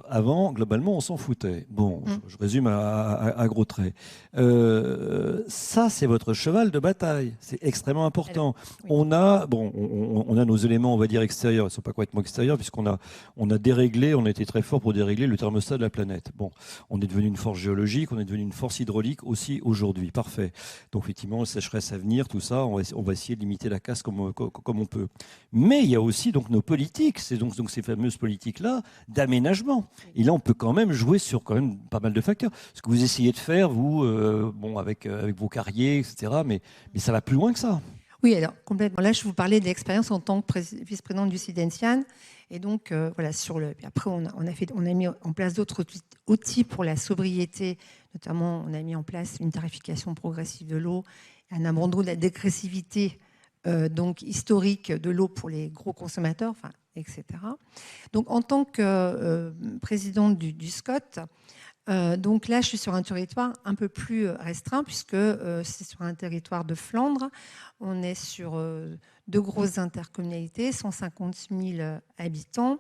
Avant, globalement, on s'en foutait. Bon, je résume à gros traits. Ça, c'est votre cheval de bataille. C'est extrêmement important. Alors, oui. On a nos éléments, on va dire, extérieurs. Ils ne sont pas complètement extérieurs, puisqu'on a déréglé, on a été très fort pour dérégler le thermostat de la planète. Bon, on est devenu une force géologique, on est devenu une force hydraulique aussi aujourd'hui. Parfait. Donc, effectivement, la sécheresse à venir, tout ça, on va essayer de limiter la casse comme on peut. Mais il y a aussi donc nos politiques, c'est donc ces fameuses politiques-là d'aménagement. Et là, on peut quand même jouer sur quand même pas mal de facteurs. Ce que vous essayez de faire, vous, avec vos carriers, etc., mais ça va plus loin que ça. Oui, alors complètement. Là, je vous parlais de l'expérience en tant que vice-présidente du SIDENTIAN. Et donc, voilà, après, on a mis en place d'autres outils pour la sobriété. Notamment, on a mis en place une tarification progressive de l'eau, un abandon de la dégressivité donc historique de l'eau pour les gros consommateurs, etc. Donc, en tant que présidente du SCOT, donc là, je suis sur un territoire un peu plus restreint puisque c'est sur un territoire de Flandre. On est sur 2 grosses intercommunalités, 150 000 habitants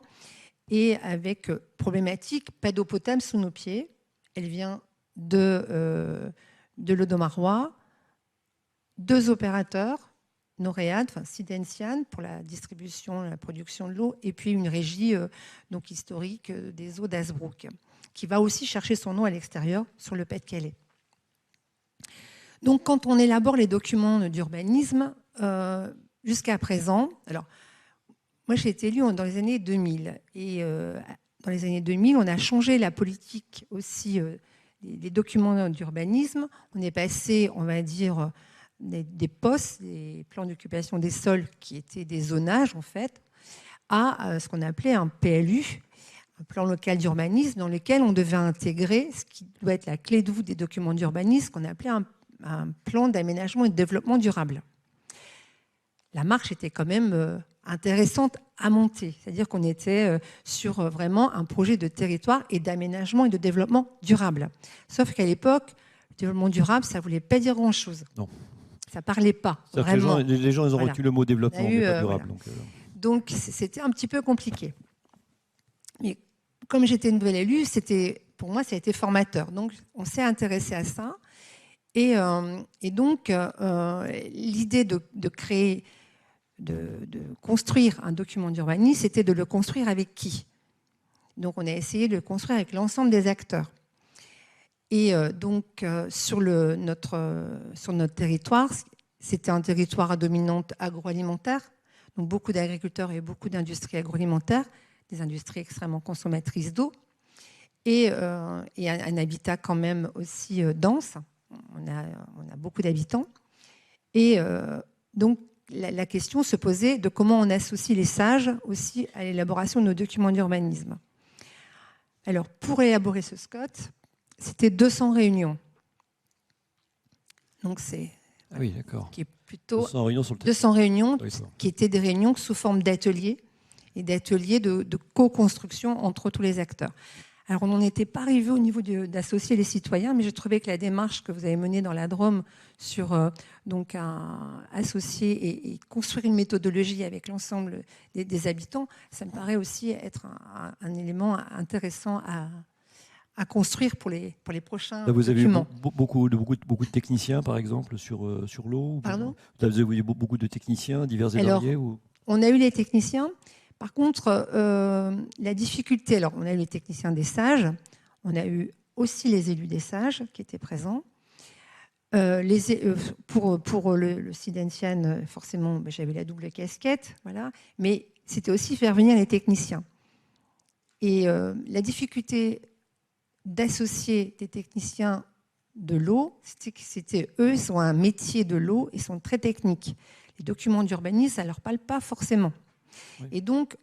et avec problématique, pas d'eau potable sous nos pieds. Elle vient de l'Audomarois, 2 opérateurs, Noréade, SIDENTIAN pour la distribution et la production de l'eau, et puis une régie donc historique des eaux d'Hazebrouck, qui va aussi chercher son eau à l'extérieur, sur le Pas-de-Calais. Donc, quand on élabore les documents d'urbanisme, jusqu'à présent, alors, moi j'ai été élue dans les années 2000, et dans les années 2000, on a changé la politique aussi des documents d'urbanisme. On est passé, on va dire, des POS, des plans d'occupation des sols, qui étaient des zonages, en fait, à ce qu'on appelait un PLU, un plan local d'urbanisme, dans lequel on devait intégrer ce qui doit être la clé de voûte des documents d'urbanisme, qu'on appelait un plan d'aménagement et de développement durable. La marche était quand même intéressante à monter, c'est-à-dire qu'on était sur vraiment un projet de territoire et d'aménagement et de développement durable. Sauf qu'à l'époque, le développement durable, ça ne voulait pas dire grand-chose. Non. Ça ne parlait pas. Vraiment. Les gens, ils ont retenu le mot développement, mais pas durable. Voilà. Donc, c'était un petit peu compliqué. Mais comme j'étais une nouvelle élue, pour moi, ça a été formateur. Donc, on s'est intéressé à ça. Et donc, l'idée de créer, de construire un document d'urbanisme, c'était de le construire avec qui? Donc, on a essayé de le construire avec l'ensemble des acteurs. Et donc, sur notre territoire, c'était un territoire à dominante agroalimentaire, donc beaucoup d'agriculteurs et beaucoup d'industries agroalimentaires, des industries extrêmement consommatrices d'eau, et un habitat quand même aussi dense. On a beaucoup d'habitants. Et donc, la question se posait de comment on associe les sages aussi à l'élaboration de nos documents d'urbanisme. Alors, pour élaborer ce SCOT, c'était 200 réunions. Donc, c'est... Ah oui, d'accord. Qui est plutôt 200 réunions sur le 200 réunions territoire. Qui étaient des réunions sous forme d'ateliers et d'ateliers de co-construction entre tous les acteurs. Alors, on n'en était pas arrivé au niveau d'associer les citoyens, mais j'ai trouvé que la démarche que vous avez menée dans la Drôme sur donc associer et construire une méthodologie avec l'ensemble des habitants, ça me paraît aussi être un élément intéressant à construire pour les prochains Là, vous avez documents. eu beaucoup de techniciens, par exemple, sur l'eau. Pardon ? Vous avez eu beaucoup de techniciens divers et Alors, variés ou... On a eu les techniciens. Par contre, la difficulté, alors on a eu les techniciens des sages, on a eu aussi les élus des sages qui étaient présents. Pour le Sidentian, forcément, j'avais la double casquette, voilà. Mais c'était aussi faire venir les techniciens. Et la difficulté d'associer des techniciens de l'eau, c'était eux, ils ont un métier de l'eau, ils sont très techniques. Les documents d'urbanisme, ça ne leur parle pas forcément. Oui. Et donc,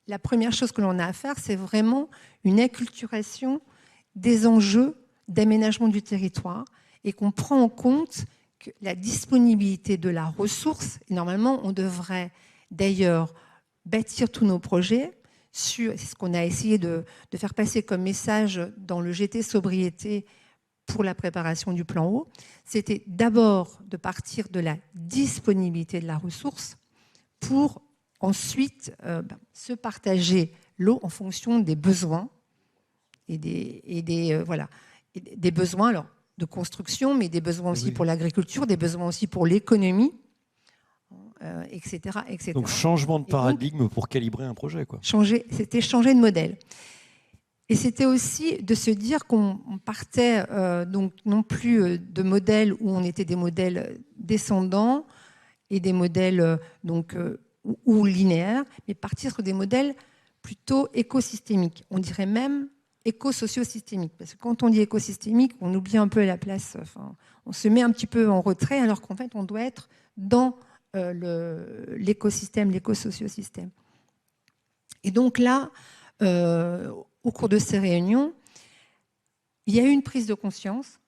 la première chose que l'on a à faire, c'est vraiment une acculturation des enjeux d'aménagement du territoire et qu'on prend en compte que la disponibilité de la ressource, et normalement, on devrait d'ailleurs bâtir tous nos projets c'est ce qu'on a essayé de faire passer comme message dans le GT Sobriété pour la préparation du plan eau, c'était d'abord de partir de la disponibilité de la ressource pour ensuite se partager l'eau en fonction des besoins et des besoins alors, de construction, mais des besoins aussi pour l'agriculture, des besoins aussi pour l'économie, etc., etc. Donc changement de paradigme pour calibrer un projet, quoi. C'était changer de modèle. Et c'était aussi de se dire qu'on partait donc non plus de modèles où on était des modèles descendants et des modèles ou linéaires, mais partir sur des modèles plutôt écosystémiques. On dirait même éco-socio-systémiques. Parce que quand on dit écosystémique, on oublie un peu la place, on se met un petit peu en retrait, alors qu'en fait, on doit être dans l'écosystème, l'éco-socio-système. Et donc là, au cours de ces réunions, il y a eu une prise de conscience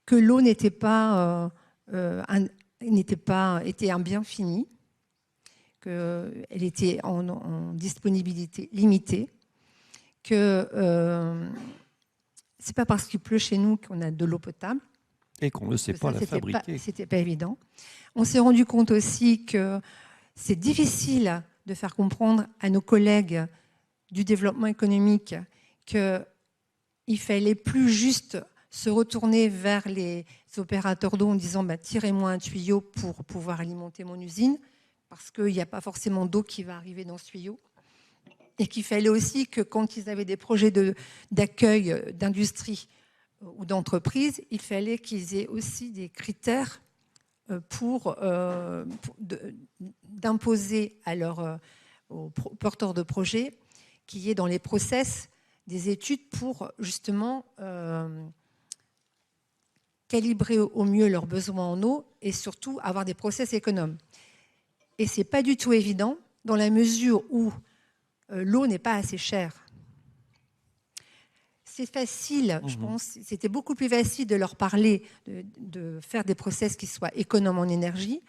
que l'eau était un bien fini, qu'elle était en disponibilité limitée, que c'est pas parce qu'il pleut chez nous qu'on a de l'eau potable. Et qu'on ne sait pas la fabriquer. C'était pas évident. On s'est rendu compte aussi que c'est difficile de faire comprendre à nos collègues du développement économique qu'il fallait plus juste se retourner vers les opérateurs d'eau en disant tirez-moi un tuyau pour pouvoir alimenter mon usine, parce qu'il n'y a pas forcément d'eau qui va arriver dans ce tuyau. Et qu'il fallait aussi que quand ils avaient des projets d'accueil d'industrie ou d'entreprise, il fallait qu'ils aient aussi des critères d'imposer aux porteurs de projets qu'il y ait dans les process des études pour justement calibrer au mieux leurs besoins en eau et surtout avoir des process économes. Et ce n'est pas du tout évident dans la mesure où l'eau n'est pas assez chère. C'est facile, je pense, c'était beaucoup plus facile de leur parler, de faire des process qui soient économes en énergie,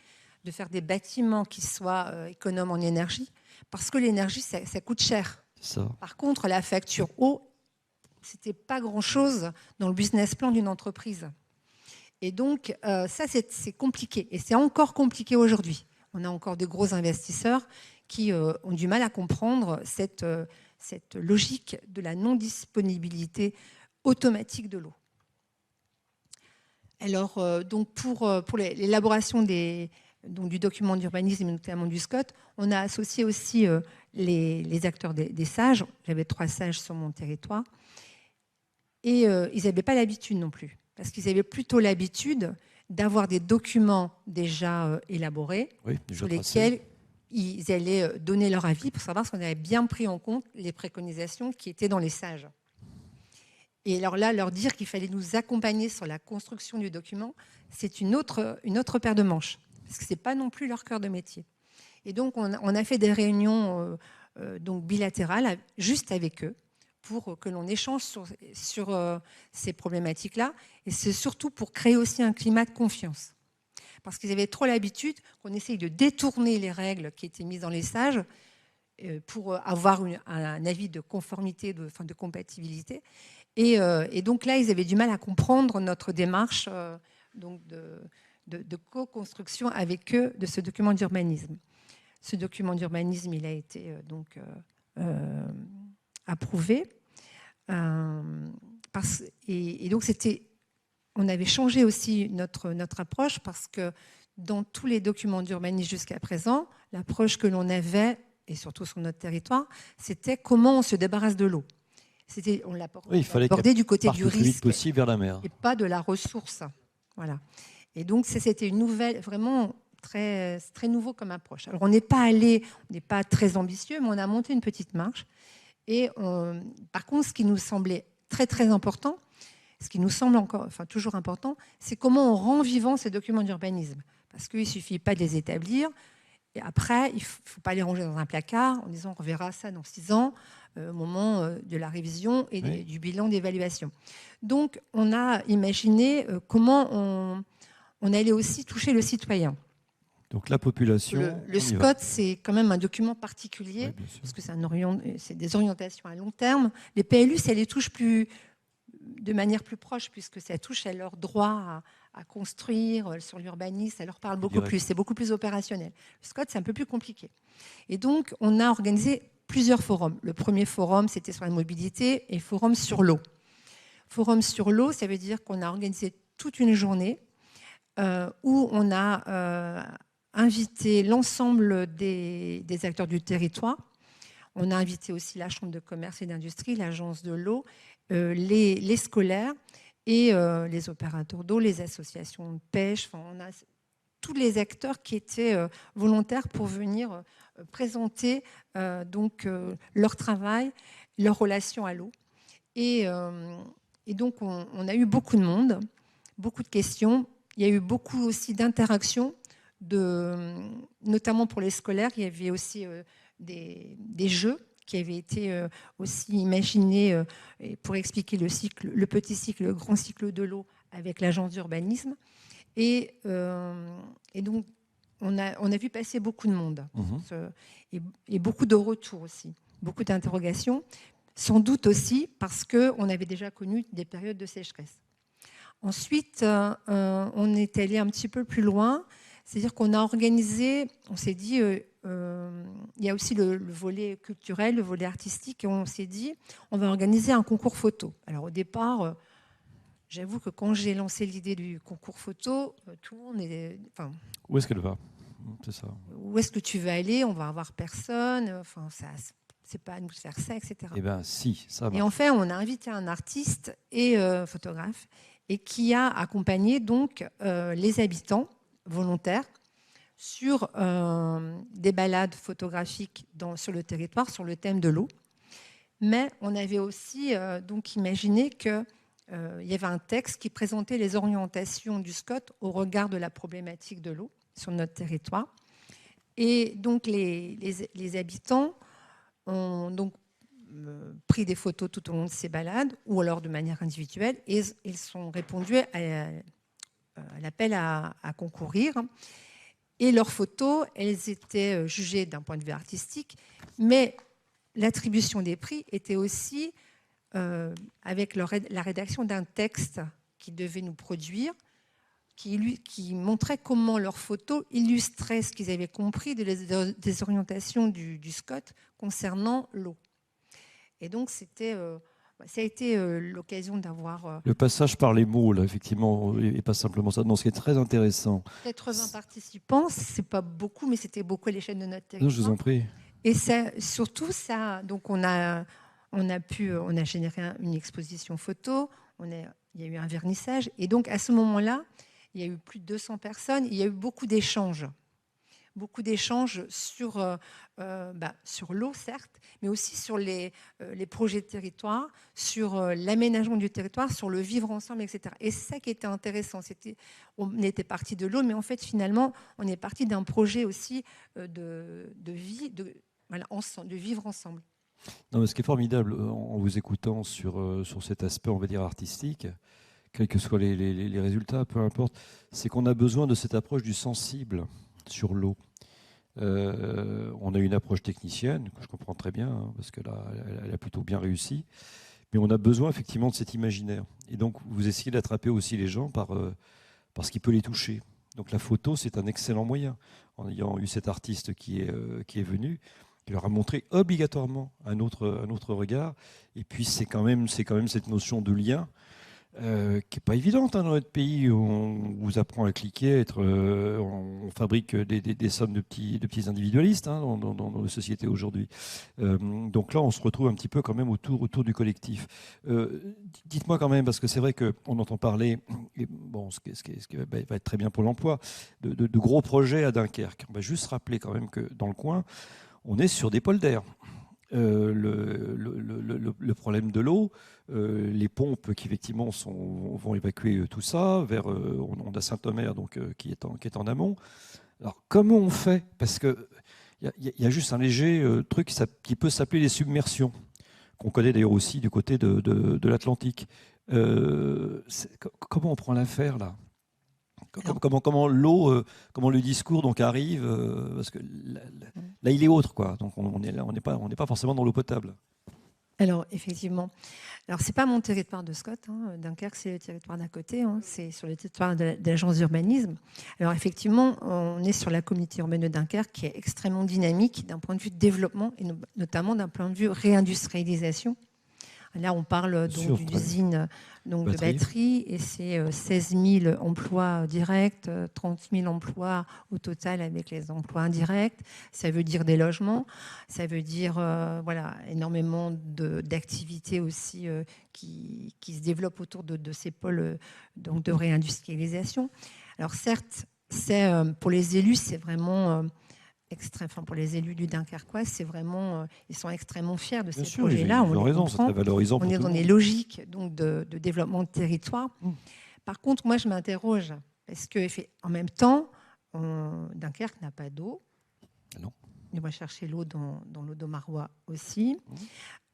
de faire des bâtiments qui soient économes en énergie, parce que l'énergie, ça coûte cher. Ça. Par contre, la facture eau, c'était pas grand-chose dans le business plan d'une entreprise. Et donc, ça, c'est compliqué. Et c'est encore compliqué aujourd'hui. On a encore de gros investisseurs qui ont du mal à comprendre cette logique de la non-disponibilité automatique de l'eau. Alors, donc pour l'élaboration du document d'urbanisme, et notamment du SCOT, on a associé aussi les acteurs des sages. J'avais 3 sages sur mon territoire. Et ils n'avaient pas l'habitude non plus, parce qu'ils avaient plutôt l'habitude d'avoir des documents déjà élaborés, sur lesquels ils allaient donner leur avis pour savoir si on avait bien pris en compte les préconisations qui étaient dans les sages. Et alors là, leur dire qu'il fallait nous accompagner sur la construction du document, c'est une autre paire de manches, parce que ce n'est pas non plus leur cœur de métier. Et donc, on a fait des réunions donc bilatérales juste avec eux, pour que l'on échange sur ces problématiques-là. Et c'est surtout pour créer aussi un climat de confiance. Parce qu'ils avaient trop l'habitude qu'on essaye de détourner les règles qui étaient mises dans les sages pour avoir un avis de conformité, de compatibilité. Et donc là, ils avaient du mal à comprendre notre démarche donc de co-construction avec eux de ce document d'urbanisme. Ce document d'urbanisme, il a été donc approuvé. Et donc, on avait changé aussi notre approche, parce que dans tous les documents d'urbanisme jusqu'à présent, l'approche que l'on avait, et surtout sur notre territoire, c'était comment on se débarrasse de l'eau. On l'abordait du côté du risque possible vers la mer. Et pas de la ressource. Voilà. Et donc, c'était une nouvelle, vraiment très, très nouveau comme approche. Alors, on n'est pas très ambitieux, mais on a monté une petite marche. Et par contre, ce qui nous semblait très, très important, ce qui nous semble toujours important, c'est comment on rend vivant ces documents d'urbanisme. Parce qu'il ne suffit pas de les établir. Et après, il ne faut pas les ranger dans un placard en disant on reverra ça dans 6 ans, au moment de la révision et du bilan d'évaluation. Donc, on a imaginé comment on allait aussi toucher le citoyen. Donc la population... Le SCOT, c'est quand même un document particulier, parce que c'est des orientations à long terme. Les PLU, ça les touche de manière plus proche, puisque ça touche à leur droit à construire sur l'urbanisme, ça leur parle beaucoup plus, c'est beaucoup plus opérationnel. Le SCOT, c'est un peu plus compliqué. Et donc, on a organisé plusieurs forums. Le premier forum, c'était sur la mobilité, et forum sur l'eau. Forum sur l'eau, ça veut dire qu'on a organisé toute une journée où on a invité l'ensemble des acteurs du territoire. On a invité aussi la Chambre de commerce et d'industrie, l'Agence de l'eau, les scolaires et les opérateurs d'eau, les associations de pêche. Enfin, on a tous les acteurs qui étaient volontaires pour venir présenter donc, leur travail, leur relation à l'eau. Et donc, on a eu beaucoup de monde, beaucoup de questions. Il y a eu beaucoup aussi d'interactions, notamment pour les scolaires. Il y avait aussi des jeux qui avaient été aussi imaginés pour expliquer le petit cycle, le grand cycle de l'eau avec l'agence d'urbanisme. Et donc, on a vu passer beaucoup de monde et beaucoup de retours aussi, beaucoup d'interrogations, sans doute aussi parce qu'on avait déjà connu des périodes de sécheresse. Ensuite, on est allé un petit peu plus loin, c'est-à-dire qu'on a organisé, on s'est dit, il y a aussi le volet culturel, le volet artistique, et on s'est dit, on va organiser un concours photo. Alors au départ, j'avoue que quand j'ai lancé l'idée du concours photo, tout le monde est... Où est-ce qu'elle va ? C'est ça. Où est-ce que tu veux aller ? On va avoir personne. Enfin, c'est pas à nous de faire ça, etc. Eh bien, si, ça marche. Et en fait, on a invité un artiste et photographe, et qui a accompagné donc les habitants volontaires sur des balades photographiques sur le territoire, sur le thème de l'eau. Mais on avait aussi donc imaginé qu'il y avait un texte qui présentait les orientations du SCOT au regard de la problématique de l'eau sur notre territoire. Et donc les habitants ont donc pris des photos tout au long de ces balades, ou alors de manière individuelle, et ils sont répondus à l'appel à concourir. Et leurs photos, elles étaient jugées d'un point de vue artistique, mais l'attribution des prix était aussi avec la rédaction d'un texte qu'ils devaient nous produire, qui montrait comment leurs photos illustraient ce qu'ils avaient compris des orientations du SCOT concernant l'eau. Et donc, ça a été l'occasion d'avoir... Le passage par les mots, là, effectivement, et pas simplement ça. Non, ce qui est très intéressant. 80 participants, c'est pas beaucoup, mais c'était beaucoup à l'échelle de notre territoire. Non, je vous en prie. Et surtout, donc on a on a généré une exposition photo, il y a eu un vernissage. Et donc, à ce moment-là, il y a eu plus de 200 personnes. Il y a eu beaucoup d'échanges. Beaucoup d'échanges sur l'eau, certes, mais aussi sur les projets de territoire, sur l'aménagement du territoire, sur le vivre ensemble, etc. Et c'est ça qui était intéressant. On était parti de l'eau, mais en fait, finalement, on est parti d'un projet aussi de vie, de vivre ensemble. Non, mais ce qui est formidable en vous écoutant sur cet aspect, on va dire, artistique, quels que soient les résultats, peu importe, c'est qu'on a besoin de cette approche du sensible sur l'eau. On a une approche technicienne, que je comprends très bien, hein, parce qu'elle a plutôt bien réussi, mais on a besoin effectivement de cet imaginaire. Et donc, vous essayez d'attraper aussi les gens par ce qui peut les toucher. Donc la photo, c'est un excellent moyen. En ayant eu cet artiste qui est venu, qui leur a montré obligatoirement un autre regard. Et puis c'est quand même cette notion de lien qui n'est pas évidente dans notre pays. On vous apprend à cliquer, on fabrique des sommes de petits individualistes dans nos sociétés aujourd'hui. Donc là, on se retrouve un petit peu quand même autour du collectif. Dites-moi quand même, parce que c'est vrai qu'on entend parler, et bon, ce qui va être très bien pour l'emploi, de gros projets à Dunkerque. On va juste rappeler quand même que dans le coin, on est sur des polders. Le problème de l'eau, les pompes qui effectivement vont évacuer tout ça vers on a Saint-Omer donc qui est en amont. Alors comment on fait? Parce que il y a juste un léger truc qui peut s'appeler les submersions, qu'on connaît d'ailleurs aussi du côté de l'Atlantique. Comment on prend l'affaire là? Comment l'eau, comment le discours donc arrive, parce que là il est autre quoi. Donc on n'est pas forcément dans l'eau potable. Alors effectivement, c'est pas mon territoire de Scott, hein. Dunkerque c'est le territoire d'à côté, hein. C'est sur le territoire de l'agence d'urbanisme. Alors effectivement, on est sur la communauté urbaine de Dunkerque qui est extrêmement dynamique d'un point de vue de développement et notamment d'un point de vue réindustrialisation. Là, on parle donc d'une usine de batterie et c'est 16 000 emplois directs, 30 000 emplois au total avec les emplois indirects. Ça veut dire des logements, ça veut dire énormément d'activités aussi qui se développent autour de ces pôles donc de réindustrialisation. Alors certes, pour les élus, c'est vraiment... pour les élus du Dunkerquois, c'est vraiment, ils sont extrêmement fiers de ces projets-là. Ils ont raison, c'est très valorisant. On est dans des logiques donc de développement de territoire. Par contre, moi, je m'interroge parce que, en même temps, Dunkerque n'a pas d'eau. Non. On va chercher l'eau dans l'Audomarois aussi.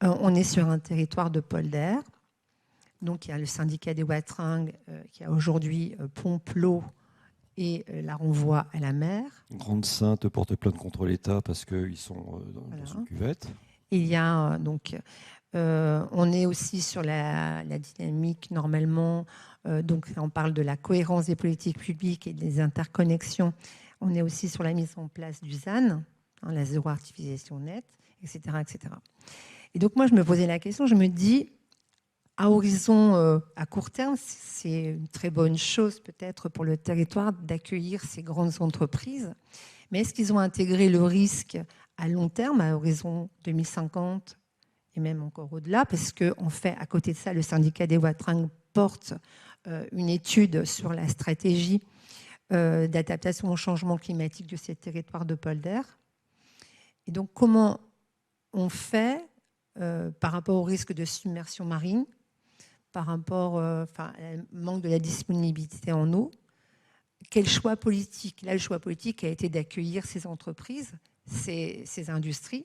On est sur un territoire de polder. Donc, il y a le syndicat des Watringues qui a aujourd'hui pompe l'eau et la renvoie à la mer. Grande Sainte porte plainte contre l'État parce qu'ils sont dans une cuvette. Il y a on est aussi sur la dynamique normalement. Donc on parle de la cohérence des politiques publiques et des interconnexions. On est aussi sur la mise en place du ZAN, la zéro artificialisation nette, etc., etc. Et donc moi je me posais la question, je me dis à horizon, à court terme, c'est une très bonne chose peut-être pour le territoire d'accueillir ces grandes entreprises. Mais est-ce qu'ils ont intégré le risque à long terme, à horizon 2050 et même encore au-delà? Parce qu'en fait, à côté de ça, le syndicat des Watringues porte une étude sur la stratégie d'adaptation au changement climatique de ces territoires de polder. Et donc, comment on fait par rapport au risque de submersion marine, par rapport au manque de la disponibilité en eau? Quel choix politique? Là, le choix politique a été d'accueillir ces entreprises, ces industries,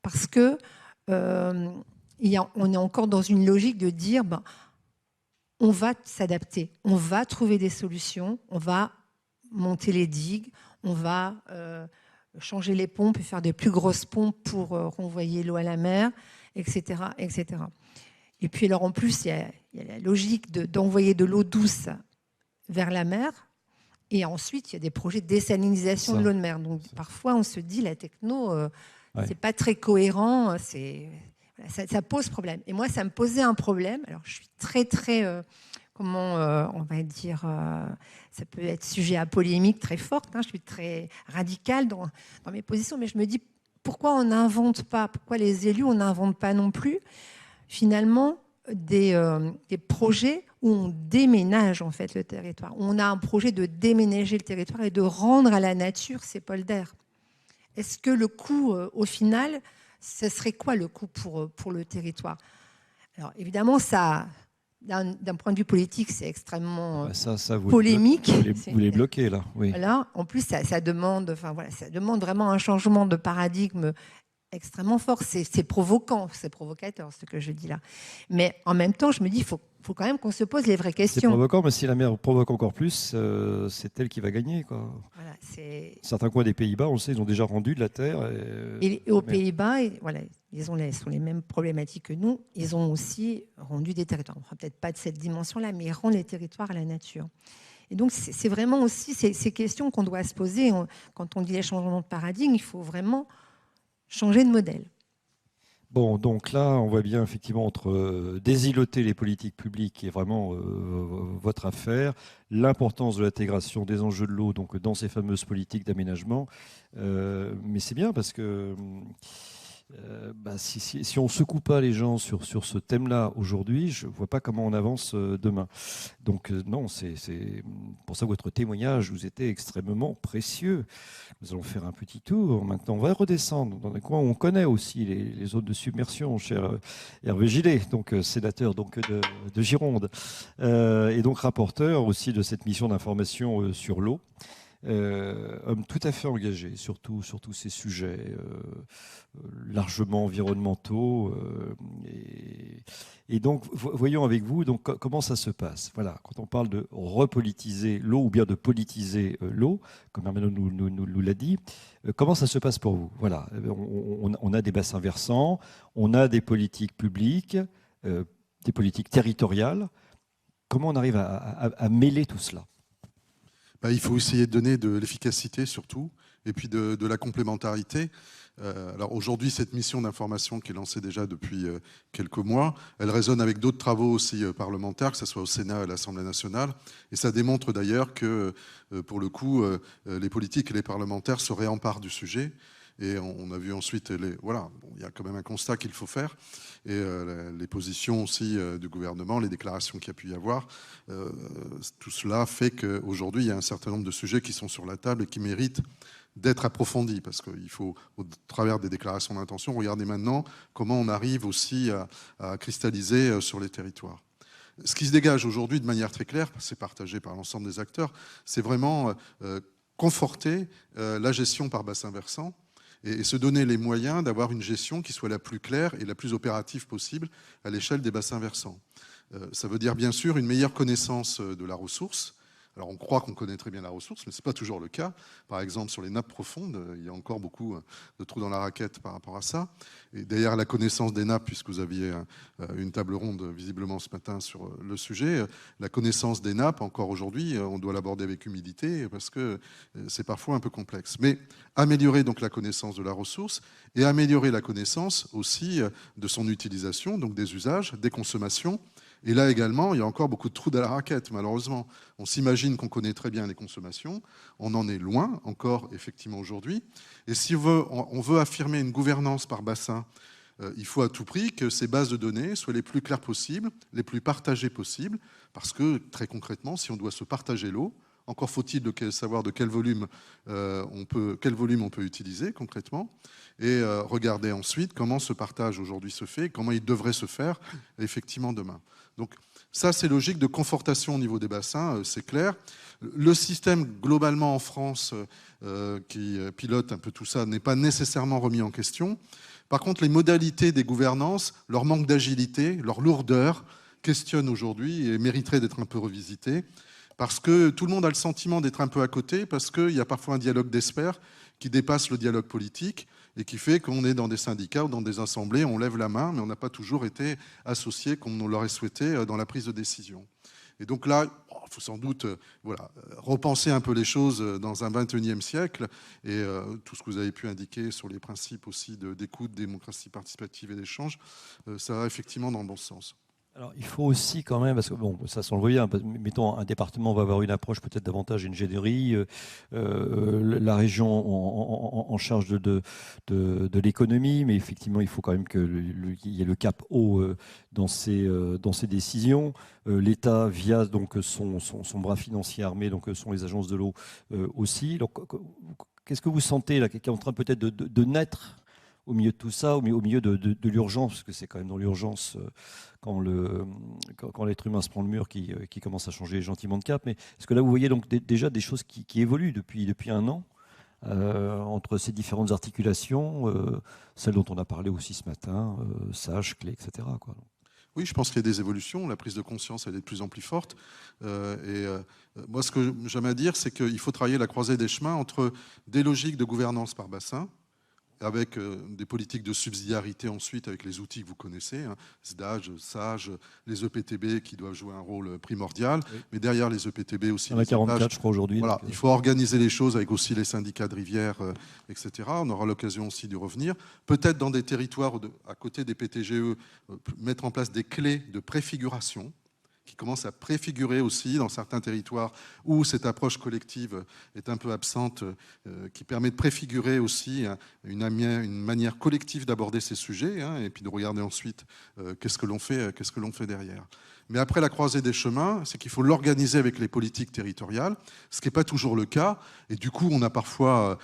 parce que on est encore dans une logique de dire on va s'adapter, on va trouver des solutions, on va monter les digues, on va changer les pompes et faire des plus grosses pompes pour renvoyer l'eau à la mer, etc., etc. Et puis alors en plus, il y a la logique d'envoyer de l'eau douce vers la mer. Et ensuite, il y a des projets de désalinisation de l'eau de mer. Donc parfois, on se dit, la techno, c'est pas très cohérent, ça pose problème. Et moi, ça me posait un problème. Alors je suis très, on va dire, ça peut être sujet à polémique très forte. Je suis très radicale dans mes positions, mais je me dis, pourquoi on n'invente pas? Pourquoi les élus, on n'invente pas non plus finalement des projets où on déménage en fait le territoire. On a un projet de déménager le territoire et de rendre à la nature ses polders. Est-ce que le coût, au final, ce serait quoi le coût pour le territoire? Alors évidemment, ça, d'un point de vue politique, c'est extrêmement polémique. Vous les bloquez là. Oui. Voilà. En plus, ça demande vraiment un changement de paradigme extrêmement fort. C'est provoquant, c'est provocateur ce que je dis là. Mais en même temps, je me dis, il faut quand même qu'on se pose les vraies questions. C'est provoquant, mais si la mer provoque encore plus, c'est elle qui va gagner, quoi. Voilà, certains coins des Pays-Bas, on le sait, ils ont déjà rendu de la terre. Et aux Pays-Bas, voilà, ils sont les mêmes problématiques que nous. Ils ont aussi rendu des territoires. Peut-être pas de cette dimension-là, mais ils rendent les territoires à la nature. Et donc, c'est vraiment aussi ces questions qu'on doit se poser. Quand on dit les changements de paradigme, il faut vraiment changer de modèle. Bon, donc là, on voit bien effectivement entre désîloter les politiques publiques, qui est vraiment votre affaire, l'importance de l'intégration des enjeux de l'eau donc dans ces fameuses politiques d'aménagement. Mais c'est bien parce que si on ne secoue pas les gens sur ce thème-là aujourd'hui, je ne vois pas comment on avance demain. Donc non, c'est pour ça que votre témoignage vous était extrêmement précieux. Nous allons faire un petit tour. Maintenant, on va redescendre dans les coins où on connaît aussi les zones de submersion, cher Hervé Gillet, donc sénateur donc, de Gironde, et donc rapporteur aussi de cette mission d'information sur l'eau. Homme tout à fait engagé sur tous ces sujets largement environnementaux. Et donc, voyons avec vous donc, comment ça se passe. Voilà, quand on parle de repolitiser l'eau ou bien de politiser l'eau, comme Hermano nous l'a dit, comment ça se passe pour vous? Voilà, on a des bassins versants, on a des politiques publiques, des politiques territoriales. Comment on arrive à mêler tout cela? Il faut essayer de donner de l'efficacité surtout, et puis de la complémentarité. Alors aujourd'hui, cette mission d'information qui est lancée déjà depuis quelques mois, elle résonne avec d'autres travaux aussi parlementaires, que ce soit au Sénat et à l'Assemblée nationale. Et ça démontre d'ailleurs que, pour le coup, les politiques et les parlementaires se réemparent du sujet. Et on a vu ensuite, il y a quand même un constat qu'il faut faire. Et les positions aussi du gouvernement, les déclarations qu'il y a pu y avoir, tout cela fait qu'aujourd'hui, il y a un certain nombre de sujets qui sont sur la table et qui méritent d'être approfondis. Parce qu'il faut, au travers des déclarations d'intention, regarder maintenant comment on arrive aussi à cristalliser sur les territoires. Ce qui se dégage aujourd'hui de manière très claire, c'est partagé par l'ensemble des acteurs, c'est vraiment conforter la gestion par bassin versant, et se donner les moyens d'avoir une gestion qui soit la plus claire et la plus opérative possible à l'échelle des bassins versants. Ça veut dire bien sûr une meilleure connaissance de la ressource. Alors on croit qu'on connaît très bien la ressource, mais ce n'est pas toujours le cas. Par exemple, sur les nappes profondes, il y a encore beaucoup de trous dans la raquette par rapport à ça. Et derrière la connaissance des nappes, puisque vous aviez une table ronde visiblement ce matin sur le sujet, la connaissance des nappes, encore aujourd'hui, on doit l'aborder avec humilité parce que c'est parfois un peu complexe. Mais améliorer donc la connaissance de la ressource et améliorer la connaissance aussi de son utilisation, donc des usages, des consommations. Et là également, il y a encore beaucoup de trous dans la raquette, malheureusement. On s'imagine qu'on connaît très bien les consommations. On en est loin encore, effectivement, aujourd'hui. Et si on veut affirmer une gouvernance par bassin, il faut à tout prix que ces bases de données soient les plus claires possibles, les plus partagées possibles, parce que, très concrètement, si on doit se partager l'eau, encore faut-il savoir de quel volume on peut utiliser concrètement, et regarder ensuite comment ce partage aujourd'hui se fait, comment il devrait se faire effectivement demain. Donc ça, c'est logique de confortation au niveau des bassins, c'est clair. Le système globalement en France qui pilote un peu tout ça n'est pas nécessairement remis en question. Par contre, les modalités des gouvernances, leur manque d'agilité, leur lourdeur, questionnent aujourd'hui et mériteraient d'être un peu revisitées. Parce que tout le monde a le sentiment d'être un peu à côté, parce qu'il y a parfois un dialogue d'experts qui dépasse le dialogue politique et qui fait qu'on est dans des syndicats ou dans des assemblées, on lève la main, mais on n'a pas toujours été associé comme on l'aurait souhaité dans la prise de décision. Et donc là, il faut sans doute repenser un peu les choses dans un 21e siècle, et tout ce que vous avez pu indiquer sur les principes aussi d'écoute, démocratie participative et d'échange, ça va effectivement dans le bon sens. Alors, il faut aussi quand même, parce que bon, ça on le voyait, hein, mettons un département va avoir une approche peut-être davantage ingénierie, la région en charge de l'économie, mais effectivement il faut quand même qu'il y ait le cap haut dans ces décisions. L'État via donc son bras financier armé, donc sont les agences de l'eau aussi. Donc, qu'est-ce que vous sentez là, qui est en train peut-être de naître au milieu de tout ça, au milieu de l'urgence, parce que c'est quand même dans l'urgence quand l'être humain se prend le mur qui commence à changer gentiment de cap. Mais est-ce que là, vous voyez donc déjà des choses qui évoluent depuis un an entre ces différentes articulations, celles dont on a parlé aussi ce matin, Sage, Clé, etc. quoi. Oui, je pense qu'il y a des évolutions. La prise de conscience, elle est de plus en plus forte. Moi, ce que j'aime à dire, c'est qu'il faut travailler la croisée des chemins entre des logiques de gouvernance par bassin, avec des politiques de subsidiarité ensuite, avec les outils que vous connaissez, hein, SDAGE, SAGE, les EPTB qui doivent jouer un rôle primordial, oui. Mais derrière les EPTB aussi... Il y en a 44, je crois, aujourd'hui. Voilà, il faut organiser les choses avec aussi les syndicats de rivières, etc. On aura l'occasion aussi d'y revenir. Peut-être dans des territoires à côté des PTGE, mettre en place des clés de préfiguration, qui commence à préfigurer aussi dans certains territoires où cette approche collective est un peu absente, qui permet de préfigurer aussi une manière collective d'aborder ces sujets, hein, et puis de regarder ensuite qu'est-ce que l'on fait derrière. Mais après la croisée des chemins, c'est qu'il faut l'organiser avec les politiques territoriales, ce qui n'est pas toujours le cas. Et du coup, on a parfois,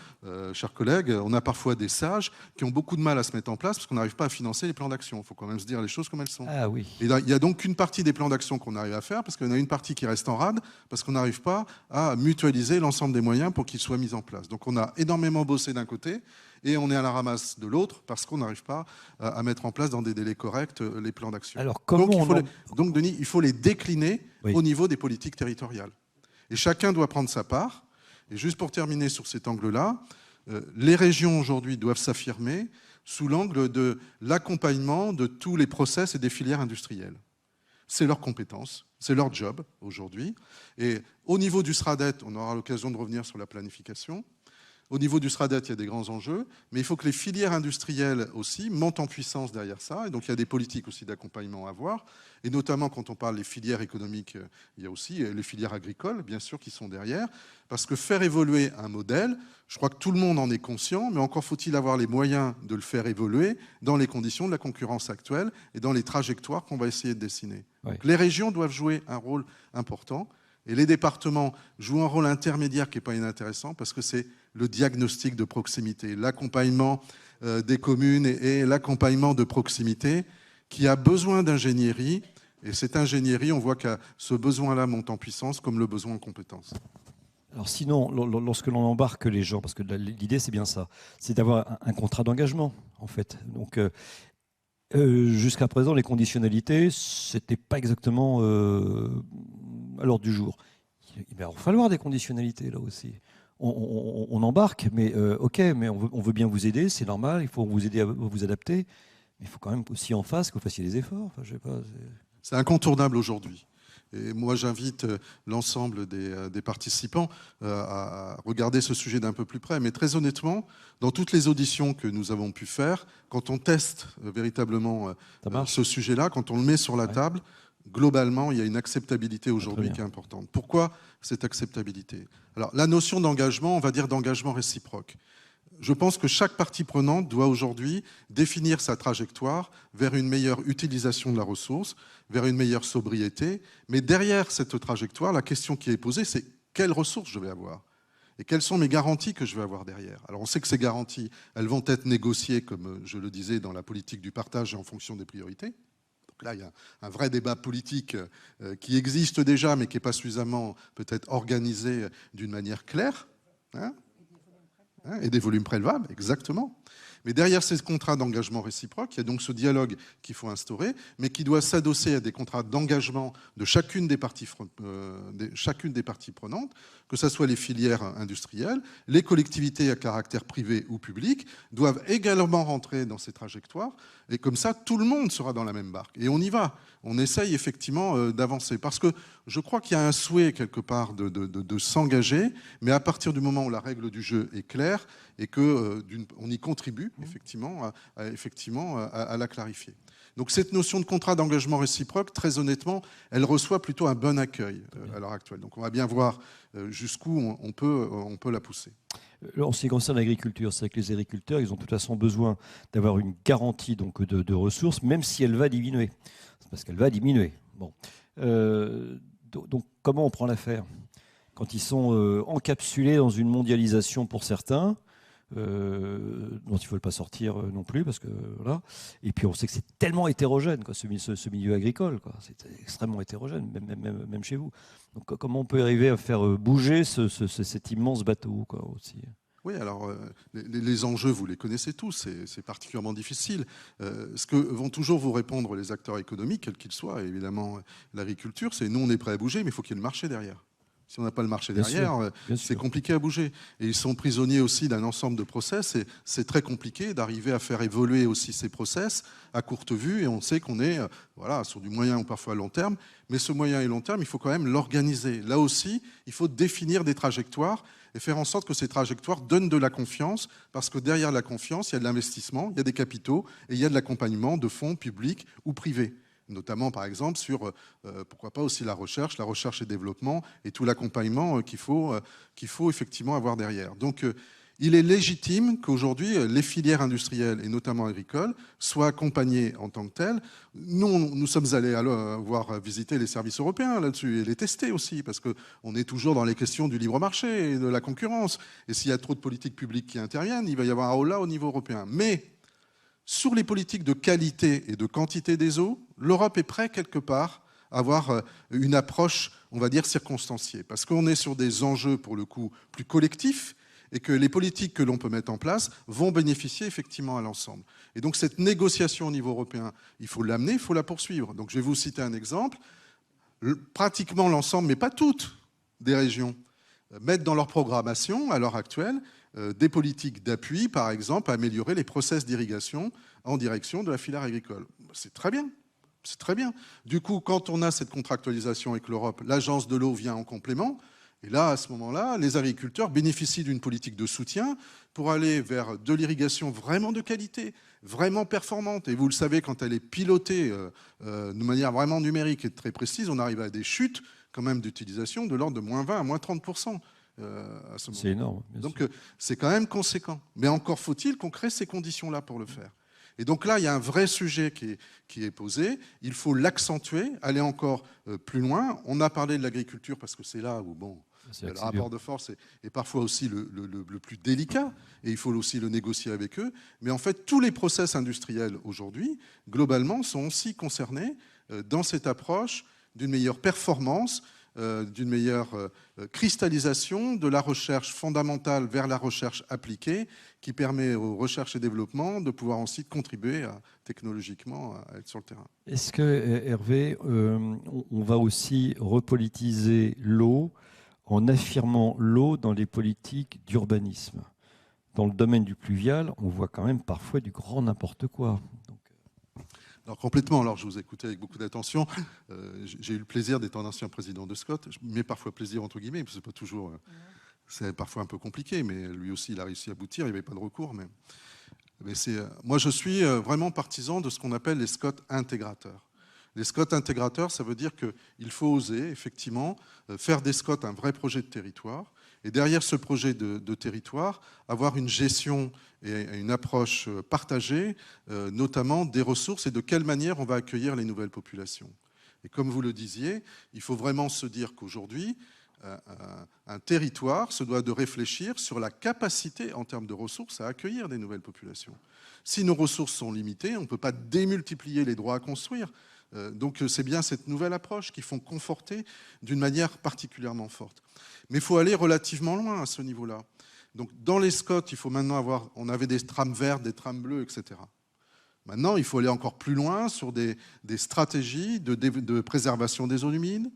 chers collègues, on a parfois des sages qui ont beaucoup de mal à se mettre en place parce qu'on n'arrive pas à financer les plans d'action. Il faut quand même se dire les choses comme elles sont. Ah oui. Et il y a donc une partie des plans d'action qu'on arrive à faire parce qu'il y en a une partie qui reste en rade parce qu'on n'arrive pas à mutualiser l'ensemble des moyens pour qu'ils soient mis en place. Donc on a énormément bossé d'un côté et on est à la ramasse de l'autre parce qu'on n'arrive pas à mettre en place dans des délais corrects les plans d'action. Alors, comment donc, Denis, il faut les décliner oui. au niveau des politiques territoriales. Et chacun doit prendre sa part. Et juste pour terminer sur cet angle-là, les régions aujourd'hui doivent s'affirmer sous l'angle de l'accompagnement de tous les process et des filières industrielles. C'est leur compétence, c'est leur job aujourd'hui. Et au niveau du SRADET, on aura l'occasion de revenir sur la planification. Au niveau du SRADET, il y a des grands enjeux, mais il faut que les filières industrielles aussi montent en puissance derrière ça. Et donc, il y a des politiques aussi d'accompagnement à avoir. Et notamment, quand on parle des filières économiques, il y a aussi les filières agricoles, bien sûr, qui sont derrière. Parce que faire évoluer un modèle, je crois que tout le monde en est conscient, mais encore faut-il avoir les moyens de le faire évoluer dans les conditions de la concurrence actuelle et dans les trajectoires qu'on va essayer de dessiner. Oui. Donc, les régions doivent jouer un rôle important. Et les départements jouent un rôle intermédiaire qui n'est pas inintéressant parce que c'est le diagnostic de proximité, l'accompagnement des communes et l'accompagnement de proximité qui a besoin d'ingénierie. Et cette ingénierie, on voit que ce besoin-là monte en puissance comme le besoin en compétences. Alors sinon, lorsque l'on embarque les gens, parce que l'idée c'est bien ça, c'est d'avoir un contrat d'engagement en fait. Donc jusqu'à présent, les conditionnalités, c'était pas exactement à l'ordre du jour. Il va falloir des conditionnalités là aussi. On embarque, mais ok, mais on veut bien vous aider, c'est normal, il faut vous aider à vous adapter, mais il faut quand même aussi en face que vous fassiez des efforts. Enfin, je sais pas. C'est incontournable aujourd'hui. Et moi, j'invite l'ensemble des participants à regarder ce sujet d'un peu plus près. Mais très honnêtement, dans toutes les auditions que nous avons pu faire, quand on teste véritablement ce sujet-là, quand on le met sur la table, globalement, il y a une acceptabilité aujourd'hui qui est importante. Pourquoi cette acceptabilité ? Alors, la notion d'engagement, on va dire d'engagement réciproque. Je pense que chaque partie prenante doit aujourd'hui définir sa trajectoire vers une meilleure utilisation de la ressource, vers une meilleure sobriété. Mais derrière cette trajectoire, la question qui est posée, c'est quelles ressources je vais avoir ? Et quelles sont mes garanties que je vais avoir derrière ? Alors on sait que ces garanties, elles vont être négociées, comme je le disais, dans la politique du partage et en fonction des priorités. Donc là, il y a un vrai débat politique qui existe déjà, mais qui n'est pas suffisamment peut-être organisé d'une manière claire. Et des volumes prélevables, exactement. Mais derrière ces contrats d'engagement réciproque, il y a donc ce dialogue qu'il faut instaurer, mais qui doit s'adosser à des contrats d'engagement de chacune des parties prenantes, que ce soit les filières industrielles, les collectivités à caractère privé ou public, doivent également rentrer dans ces trajectoires. Et comme ça, tout le monde sera dans la même barque. Et on y va. On essaye effectivement d'avancer. Parce que je crois qu'il y a un souhait quelque part de s'engager, mais à partir du moment où la règle du jeu est claire et qu'on y contribue effectivement à la clarifier. Donc cette notion de contrat d'engagement réciproque, très honnêtement, elle reçoit plutôt un bon accueil à l'heure actuelle. Donc on va bien voir jusqu'où on peut la pousser. En ce qui concerne l'agriculture, c'est que les agriculteurs, ils ont de toute façon besoin d'avoir une garantie donc, de ressources, même si elle va diminuer. C'est parce qu'elle va diminuer. Bon. Donc comment on prend l'affaire quand ils sont encapsulés dans une mondialisation pour certains, dont il ne faut pas sortir non plus, parce que voilà. Et puis on sait que c'est tellement hétérogène, quoi, ce milieu agricole, quoi. C'est extrêmement hétérogène, même chez vous. Donc comment on peut arriver à faire bouger cet immense bateau, quoi, aussi? Oui, alors les enjeux, vous les connaissez tous, c'est particulièrement difficile. Ce que vont toujours vous répondre les acteurs économiques, quels qu'ils soient, évidemment l'agriculture, c'est nous on est prêt à bouger, mais il faut qu'il y ait le marché derrière. Si on n'a pas le marché derrière, c'est compliqué à bouger. Et ils sont prisonniers aussi d'un ensemble de process. Et c'est très compliqué d'arriver à faire évoluer aussi ces process à courte vue. Et on sait qu'on est sur du moyen ou parfois long terme. Mais ce moyen et long terme, il faut quand même l'organiser. Là aussi, il faut définir des trajectoires et faire en sorte que ces trajectoires donnent de la confiance. Parce que derrière la confiance, il y a de l'investissement, il y a des capitaux et il y a de l'accompagnement de fonds publics ou privés. Notamment, par exemple, sur, pourquoi pas aussi la recherche et développement et tout l'accompagnement qu'il faut effectivement avoir derrière. Donc, il est légitime qu'aujourd'hui, les filières industrielles, et notamment agricoles, soient accompagnées en tant que telles. Nous sommes allés voir visiter les services européens là-dessus et les tester aussi, parce qu'on est toujours dans les questions du libre marché et de la concurrence. Et s'il y a trop de politiques publiques qui interviennent, il va y avoir un holà au niveau européen. Mais sur les politiques de qualité et de quantité des eaux, l'Europe est prête quelque part à avoir une approche, on va dire, circonstanciée. Parce qu'on est sur des enjeux, pour le coup, plus collectifs et que les politiques que l'on peut mettre en place vont bénéficier effectivement à l'ensemble. Et donc cette négociation au niveau européen, il faut l'amener, il faut la poursuivre. Donc je vais vous citer un exemple. Pratiquement l'ensemble, mais pas toutes, des régions mettent dans leur programmation, à l'heure actuelle, des politiques d'appui, par exemple, à améliorer les process d'irrigation en direction de la filière agricole. C'est très bien. C'est très bien. Du coup, quand on a cette contractualisation avec l'Europe, l'agence de l'eau vient en complément. Et là, à ce moment-là, les agriculteurs bénéficient d'une politique de soutien pour aller vers de l'irrigation vraiment de qualité, vraiment performante. Et vous le savez, quand elle est pilotée de manière vraiment numérique et très précise, on arrive à des chutes quand même d'utilisation de l'ordre de moins 20 à moins 30%. C'est énorme. Donc c'est quand même conséquent. Mais encore faut-il qu'on crée ces conditions-là pour le faire. Et donc là, il y a un vrai sujet qui est posé. Il faut l'accentuer, aller encore plus loin. On a parlé de l'agriculture parce que c'est là où le rapport de force est parfois aussi le plus délicat et il faut aussi le négocier avec eux. Mais en fait, tous les process industriels aujourd'hui, globalement, sont aussi concernés dans cette approche d'une meilleure performance, d'une meilleure cristallisation de la recherche fondamentale vers la recherche appliquée qui permet aux recherches et développements de pouvoir ensuite contribuer technologiquement à être sur le terrain. Est-ce que, Hervé, on va aussi repolitiser l'eau en affirmant l'eau dans les politiques d'urbanisme? Dans le domaine du pluvial, on voit quand même parfois du grand n'importe quoi. Donc, alors complètement, alors je vous ai écouté avec beaucoup d'attention. J'ai eu le plaisir d'être un ancien président de Scott. Je mets parfois plaisir entre guillemets, parce que c'est pas toujours, c'est parfois un peu compliqué, mais lui aussi il a réussi à aboutir. Il n'y avait pas de recours, mais moi je suis vraiment partisan de ce qu'on appelle les Scott intégrateurs. Les Scott intégrateurs, ça veut dire qu'il faut oser effectivement faire des Scott un vrai projet de territoire. Et derrière ce projet de territoire, avoir une gestion et une approche partagée, notamment des ressources et de quelle manière on va accueillir les nouvelles populations. Et comme vous le disiez, il faut vraiment se dire qu'aujourd'hui, un territoire se doit de réfléchir sur la capacité en termes de ressources à accueillir des nouvelles populations. Si nos ressources sont limitées, on ne peut pas démultiplier les droits à construire. Donc c'est bien cette nouvelle approche qu'il faut conforter d'une manière particulièrement forte. Mais il faut aller relativement loin à ce niveau-là. Donc dans les Scott, il faut maintenant on avait des trames vertes, des trames bleues, etc. Maintenant, il faut aller encore plus loin sur des stratégies de préservation des zones humides,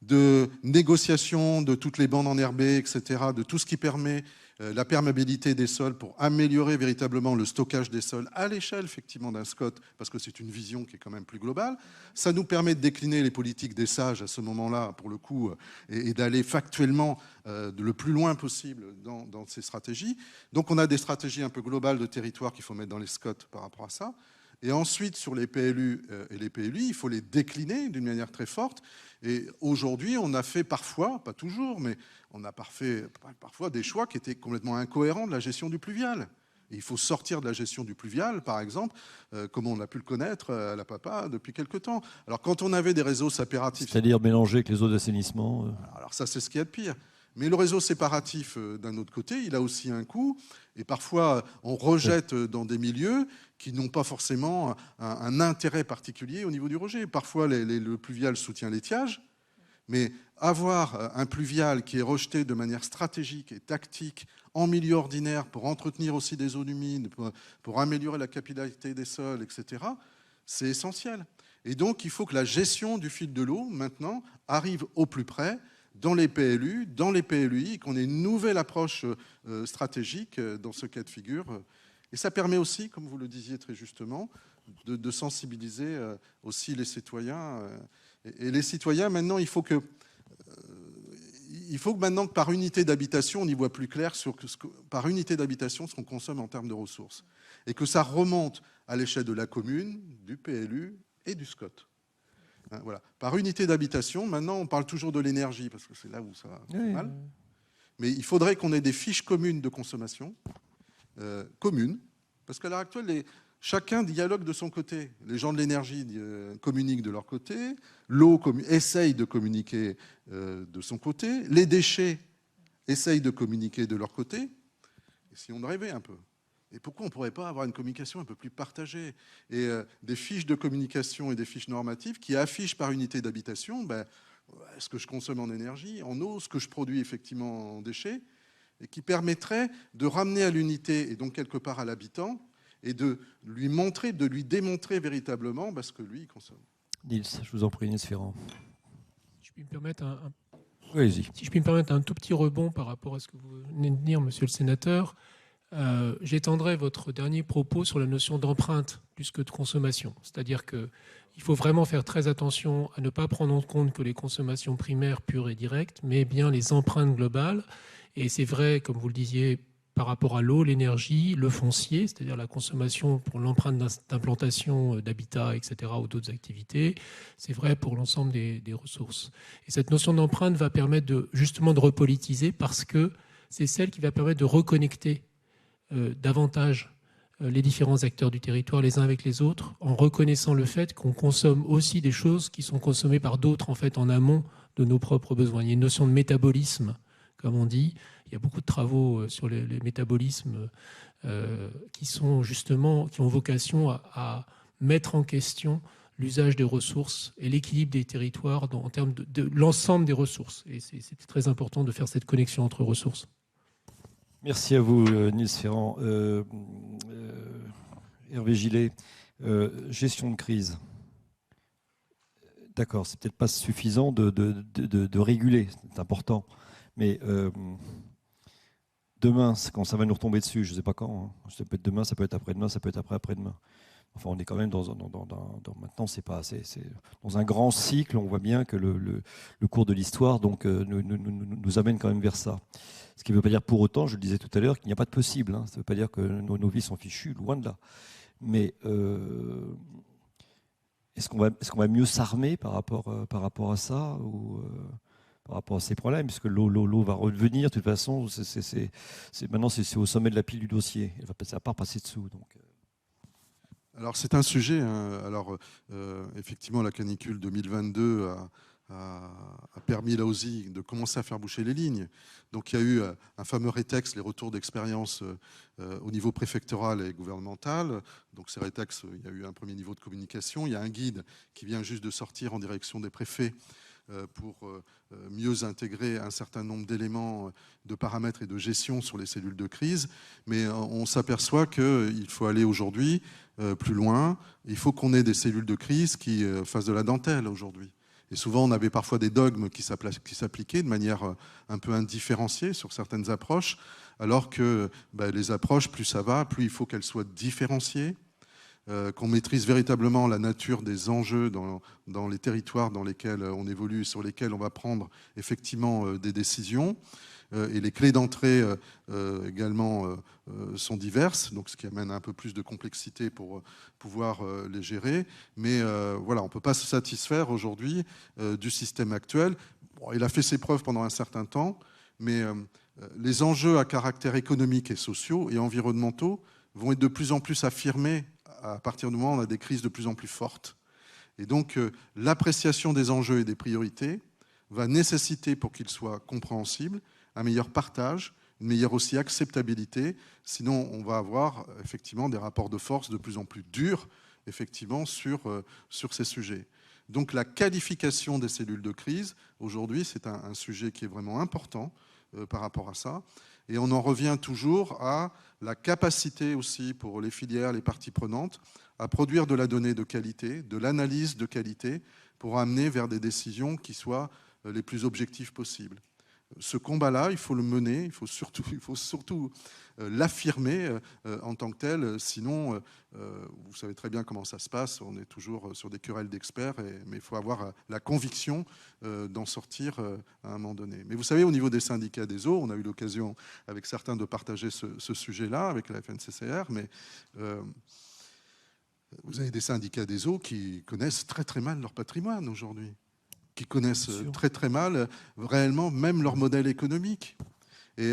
de négociation de toutes les bandes enherbées, etc., de tout ce qui permet la perméabilité des sols pour améliorer véritablement le stockage des sols à l'échelle effectivement d'un SCOT, parce que c'est une vision qui est quand même plus globale. Ça nous permet de décliner les politiques des sages à ce moment-là, pour le coup, et d'aller factuellement le plus loin possible dans ces stratégies. Donc on a des stratégies un peu globales de territoire qu'il faut mettre dans les SCOT par rapport à ça. Et ensuite, sur les PLU et les PLI, il faut les décliner d'une manière très forte. Et aujourd'hui, on a fait parfois, pas toujours, mais on a fait parfois des choix qui étaient complètement incohérents de la gestion du pluvial. Et il faut sortir de la gestion du pluvial, par exemple, comme on a pu le connaître à la Papa depuis quelque temps. Alors, quand on avait des réseaux séparatifs... C'est-à-dire mélanger avec les eaux d'assainissement Alors ça, c'est ce qu'il y a de pire. Mais le réseau séparatif, d'un autre côté, il a aussi un coût. Et parfois, on rejette dans des milieux qui n'ont pas forcément un intérêt particulier au niveau du rejet. Parfois, le pluvial soutient l'étiage. Mais avoir un pluvial qui est rejeté de manière stratégique et tactique en milieu ordinaire pour entretenir aussi des zones humides, pour améliorer la capillarité des sols, etc., c'est essentiel. Et donc, il faut que la gestion du fil de l'eau, maintenant, arrive au plus près dans les PLU, dans les PLUI, qu'on ait une nouvelle approche stratégique dans ce cas de figure. Et ça permet aussi, comme vous le disiez très justement, de sensibiliser aussi les citoyens. Et les citoyens, maintenant, il faut que maintenant que par unité d'habitation, on y voit plus clair sur par unité d'habitation ce qu'on consomme en termes de ressources. Et que ça remonte à l'échelle de la commune, du PLU et du SCOT. Voilà. Par unité d'habitation, maintenant on parle toujours de l'énergie, parce que c'est là où ça va mal. Mais il faudrait qu'on ait des fiches communes de consommation, communes, parce qu'à l'heure actuelle, chacun dialogue de son côté. Les gens de l'énergie communiquent de leur côté, l'eau essaye de communiquer de son côté, les déchets essayent de communiquer de leur côté, et si on rêvait un peu. Et pourquoi on ne pourrait pas avoir une communication un peu plus partagée et des fiches de communication et des fiches normatives qui affichent par unité d'habitation ce que je consomme en énergie, en eau, ce que je produis effectivement en déchets, et qui permettraient de ramener à l'unité et donc quelque part à l'habitant et de lui montrer, de lui démontrer véritablement ce que lui il consomme. Nils, je vous en prie, Nils Ferrand. Si je puis me permettre Allez-y. Si je puis me permettre un tout petit rebond par rapport à ce que vous venez de dire, monsieur le sénateur. J'étendrai votre dernier propos sur la notion d'empreinte plus que de consommation. C'est-à-dire qu'il faut vraiment faire très attention à ne pas prendre en compte que les consommations primaires pures et directes, mais bien les empreintes globales. Et c'est vrai, comme vous le disiez, par rapport à l'eau, l'énergie, le foncier, c'est-à-dire la consommation pour l'empreinte d'implantation, d'habitat, etc., ou d'autres activités. C'est vrai pour l'ensemble des ressources. Et cette notion d'empreinte va permettre justement de repolitiser parce que c'est celle qui va permettre de reconnecter davantage les différents acteurs du territoire les uns avec les autres, en reconnaissant le fait qu'on consomme aussi des choses qui sont consommées par d'autres en fait en amont de nos propres besoins. Il y a une notion de métabolisme, comme on dit. Il y a beaucoup de travaux sur les métabolismes qui ont vocation à mettre en question l'usage des ressources et l'équilibre des territoires en termes de l'ensemble des ressources. Et c'est très important de faire cette connexion entre ressources. Merci à vous, Nils Ferrand. Hervé Gillet, gestion de crise. D'accord, c'est peut-être pas suffisant de réguler, c'est important. Mais demain, quand ça va nous retomber dessus, je ne sais pas quand, hein. Ça peut être demain, ça peut être après-demain, ça peut être après-après-demain. Enfin, on est quand même maintenant, c'est dans un grand cycle. On voit bien que le cours de l'histoire nous amène quand même vers ça. Ce qui ne veut pas dire pour autant, je le disais tout à l'heure, qu'il n'y a pas de possible. Hein. Ça ne veut pas dire que nos vies sont fichues, loin de là. Mais est-ce qu'on va mieux s'armer par rapport à ça ou par rapport à ces problèmes, puisque l'eau va revenir de toute façon. Maintenant, c'est au sommet de la pile du dossier. Elle va pas passer dessous. Donc. Alors c'est un sujet. Hein. Alors effectivement, la canicule 2022 a permis là aussi de commencer à faire boucher les lignes. Donc il y a eu un fameux rétex, les retours d'expérience au niveau préfectoral et gouvernemental. Donc ces rétex, il y a eu un premier niveau de communication. Il y a un guide qui vient juste de sortir en direction des préfets pour mieux intégrer un certain nombre d'éléments, de paramètres et de gestion sur les cellules de crise. Mais on s'aperçoit qu'il faut aller aujourd'hui plus loin. Il faut qu'on ait des cellules de crise qui fassent de la dentelle aujourd'hui. Et souvent, on avait parfois des dogmes qui s'appliquaient de manière un peu indifférenciée sur certaines approches, alors que les approches, plus ça va, plus il faut qu'elles soient différenciées, qu'on maîtrise véritablement la nature des enjeux dans les territoires dans lesquels on évolue et sur lesquels on va prendre effectivement des décisions. Et les clés d'entrée également sont diverses, donc ce qui amène un peu plus de complexité pour pouvoir les gérer. Mais voilà, on ne peut pas se satisfaire aujourd'hui du système actuel. Bon, il a fait ses preuves pendant un certain temps, mais les enjeux à caractère économique et sociaux et environnementaux vont être de plus en plus affirmés à partir du moment où on a des crises de plus en plus fortes. Et donc l'appréciation des enjeux et des priorités va nécessiter, pour qu'ils soient compréhensibles, un meilleur partage, une meilleure aussi acceptabilité. Sinon, on va avoir effectivement des rapports de force de plus en plus durs effectivement sur ces sujets. Donc la qualification des cellules de crise, aujourd'hui, c'est un sujet qui est vraiment important par rapport à ça. Et on en revient toujours à la capacité aussi pour les filières, les parties prenantes, à produire de la donnée de qualité, de l'analyse de qualité, pour amener vers des décisions qui soient les plus objectives possibles. Ce combat-là, il faut le mener, il faut surtout l'affirmer en tant que tel. Sinon, vous savez très bien comment ça se passe. On est toujours sur des querelles d'experts, mais il faut avoir la conviction d'en sortir à un moment donné. Mais vous savez, au niveau des syndicats des eaux, on a eu l'occasion avec certains de partager ce sujet-là avec la FNCCR, mais vous avez des syndicats des eaux qui connaissent très très mal leur patrimoine aujourd'hui, qui connaissent très très mal réellement même leur modèle économique. Et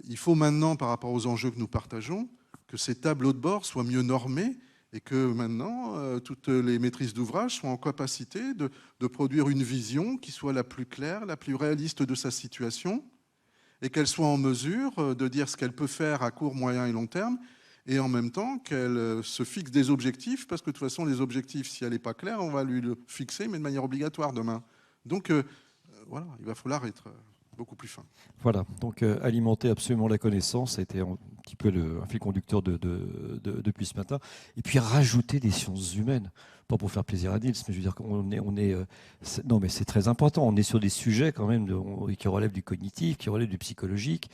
il faut maintenant, par rapport aux enjeux que nous partageons, que ces tableaux de bord soient mieux normés et que maintenant, toutes les maîtrises d'ouvrage soient en capacité de produire une vision qui soit la plus claire, la plus réaliste de sa situation, et qu'elle soit en mesure de dire ce qu'elle peut faire à court, moyen et long terme, et en même temps qu'elle se fixe des objectifs, parce que de toute façon, les objectifs, si elle n'est pas claire, on va lui le fixer, mais de manière obligatoire demain. Donc voilà, il va falloir être beaucoup plus fin. Voilà, donc alimenter absolument la connaissance, ça a été un petit peu un fil conducteur depuis ce matin. Et puis rajouter des sciences humaines, pas pour faire plaisir à Nils, mais je veux dire qu'on est non, mais c'est très important. On est sur des sujets quand même qui relèvent du cognitif, qui relèvent du psychologique,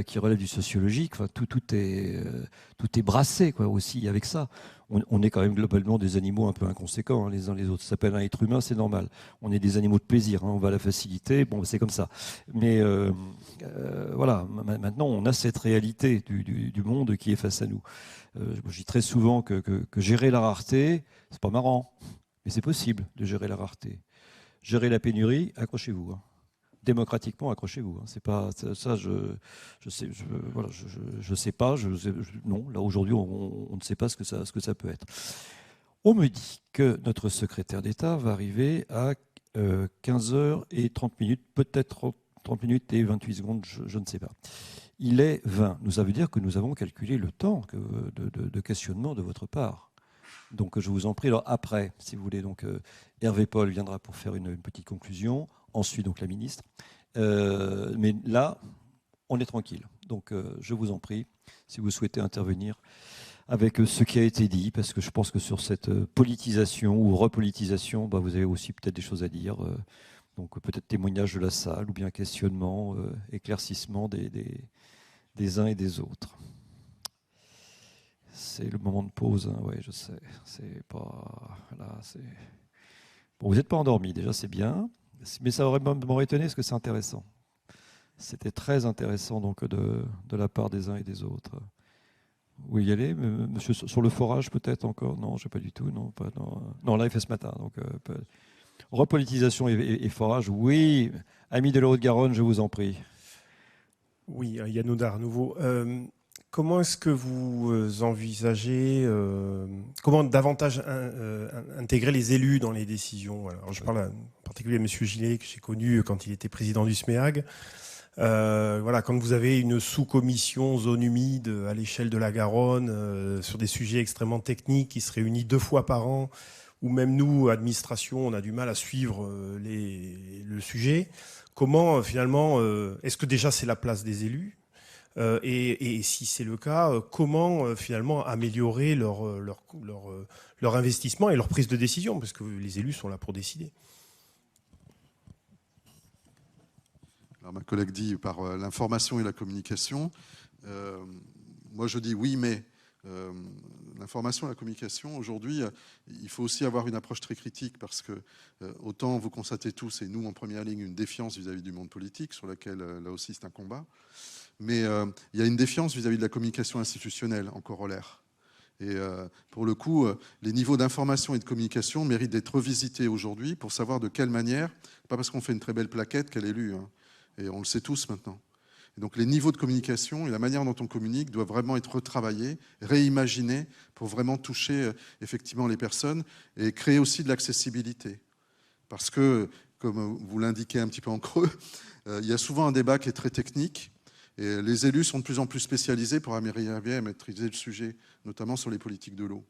qui relèvent du sociologique. Enfin, tout est brassé quoi aussi avec ça. On est quand même globalement des animaux un peu inconséquents les uns les autres. Ça s'appelle un être humain, c'est normal. On est des animaux de plaisir, on va à la facilité, bon, c'est comme ça. Mais voilà, maintenant on a cette réalité du monde qui est face à nous. Je dis très souvent que gérer la rareté, c'est pas marrant, mais c'est possible de gérer la rareté. Gérer la pénurie, accrochez-vous. Démocratiquement, accrochez-vous. C'est pas ça. Je sais pas. Non, là aujourd'hui, on ne sait pas ce que ça peut être. On me dit que notre secrétaire d'État va arriver à 15h30, peut-être 30 minutes et 28 secondes, je ne sais pas. Il est 20. Ça veut dire que nous avons calculé le temps de questionnement de votre part. Donc je vous en prie, alors après, si vous voulez, donc Hervé Paul viendra pour faire une petite conclusion, ensuite donc la ministre. Mais là, on est tranquille. Donc je vous en prie, si vous souhaitez intervenir avec ce qui a été dit, parce que je pense que sur cette politisation ou repolitisation, vous avez aussi peut-être des choses à dire. Donc peut-être témoignage de la salle, ou bien questionnement, éclaircissement des uns et des autres. C'est le moment de pause, hein. Oui, je sais. C'est pas là, bon, vous n'êtes pas endormi, déjà, c'est bien. Mais ça m'aurait étonné parce que c'est intéressant. C'était très intéressant donc de la part des uns et des autres. Vous y allez, monsieur, sur le forage peut-être encore? Non, je sais pas du tout. Non, pas, non, là il fait ce matin. Donc repolitisation et forage, oui. Amis de la Haute-Garonne, je vous en prie. Oui, Yann Audard, à nouveau. Comment est-ce que vous envisagez, comment davantage intégrer les élus dans les décisions? Alors, je parle en particulier à M. Gillet, que j'ai connu quand il était président du SMEAG. Voilà, quand vous avez une sous-commission zone humide à l'échelle de la Garonne, sur des sujets extrêmement techniques qui se réunit 2 fois par an, ou même nous, administration, on a du mal à suivre le sujet. Comment, finalement, est-ce que déjà c'est la place des élus? Et si c'est le cas, comment finalement améliorer leur investissement et leur prise de décision, parce que les élus sont là pour décider. Alors, ma collègue dit par l'information et la communication. Moi, je dis oui, mais l'information et la communication, aujourd'hui, il faut aussi avoir une approche très critique parce que autant vous constatez tous, et nous en première ligne, une défiance vis-à-vis du monde politique sur laquelle, là aussi, c'est un combat. Mais il y a une défiance vis-à-vis de la communication institutionnelle en corollaire. Et pour le coup, les niveaux d'information et de communication méritent d'être revisités aujourd'hui pour savoir de quelle manière, pas parce qu'on fait une très belle plaquette qu'elle est lue, hein, et on le sait tous maintenant. Et donc les niveaux de communication et la manière dont on communique doivent vraiment être retravaillés, réimaginés pour vraiment toucher effectivement les personnes et créer aussi de l'accessibilité. Parce que, comme vous l'indiquez un petit peu en creux, il y a souvent un débat qui est très technique. Et les élus sont de plus en plus spécialisés pour arriver à maîtriser le sujet, notamment sur les politiques de l'eau.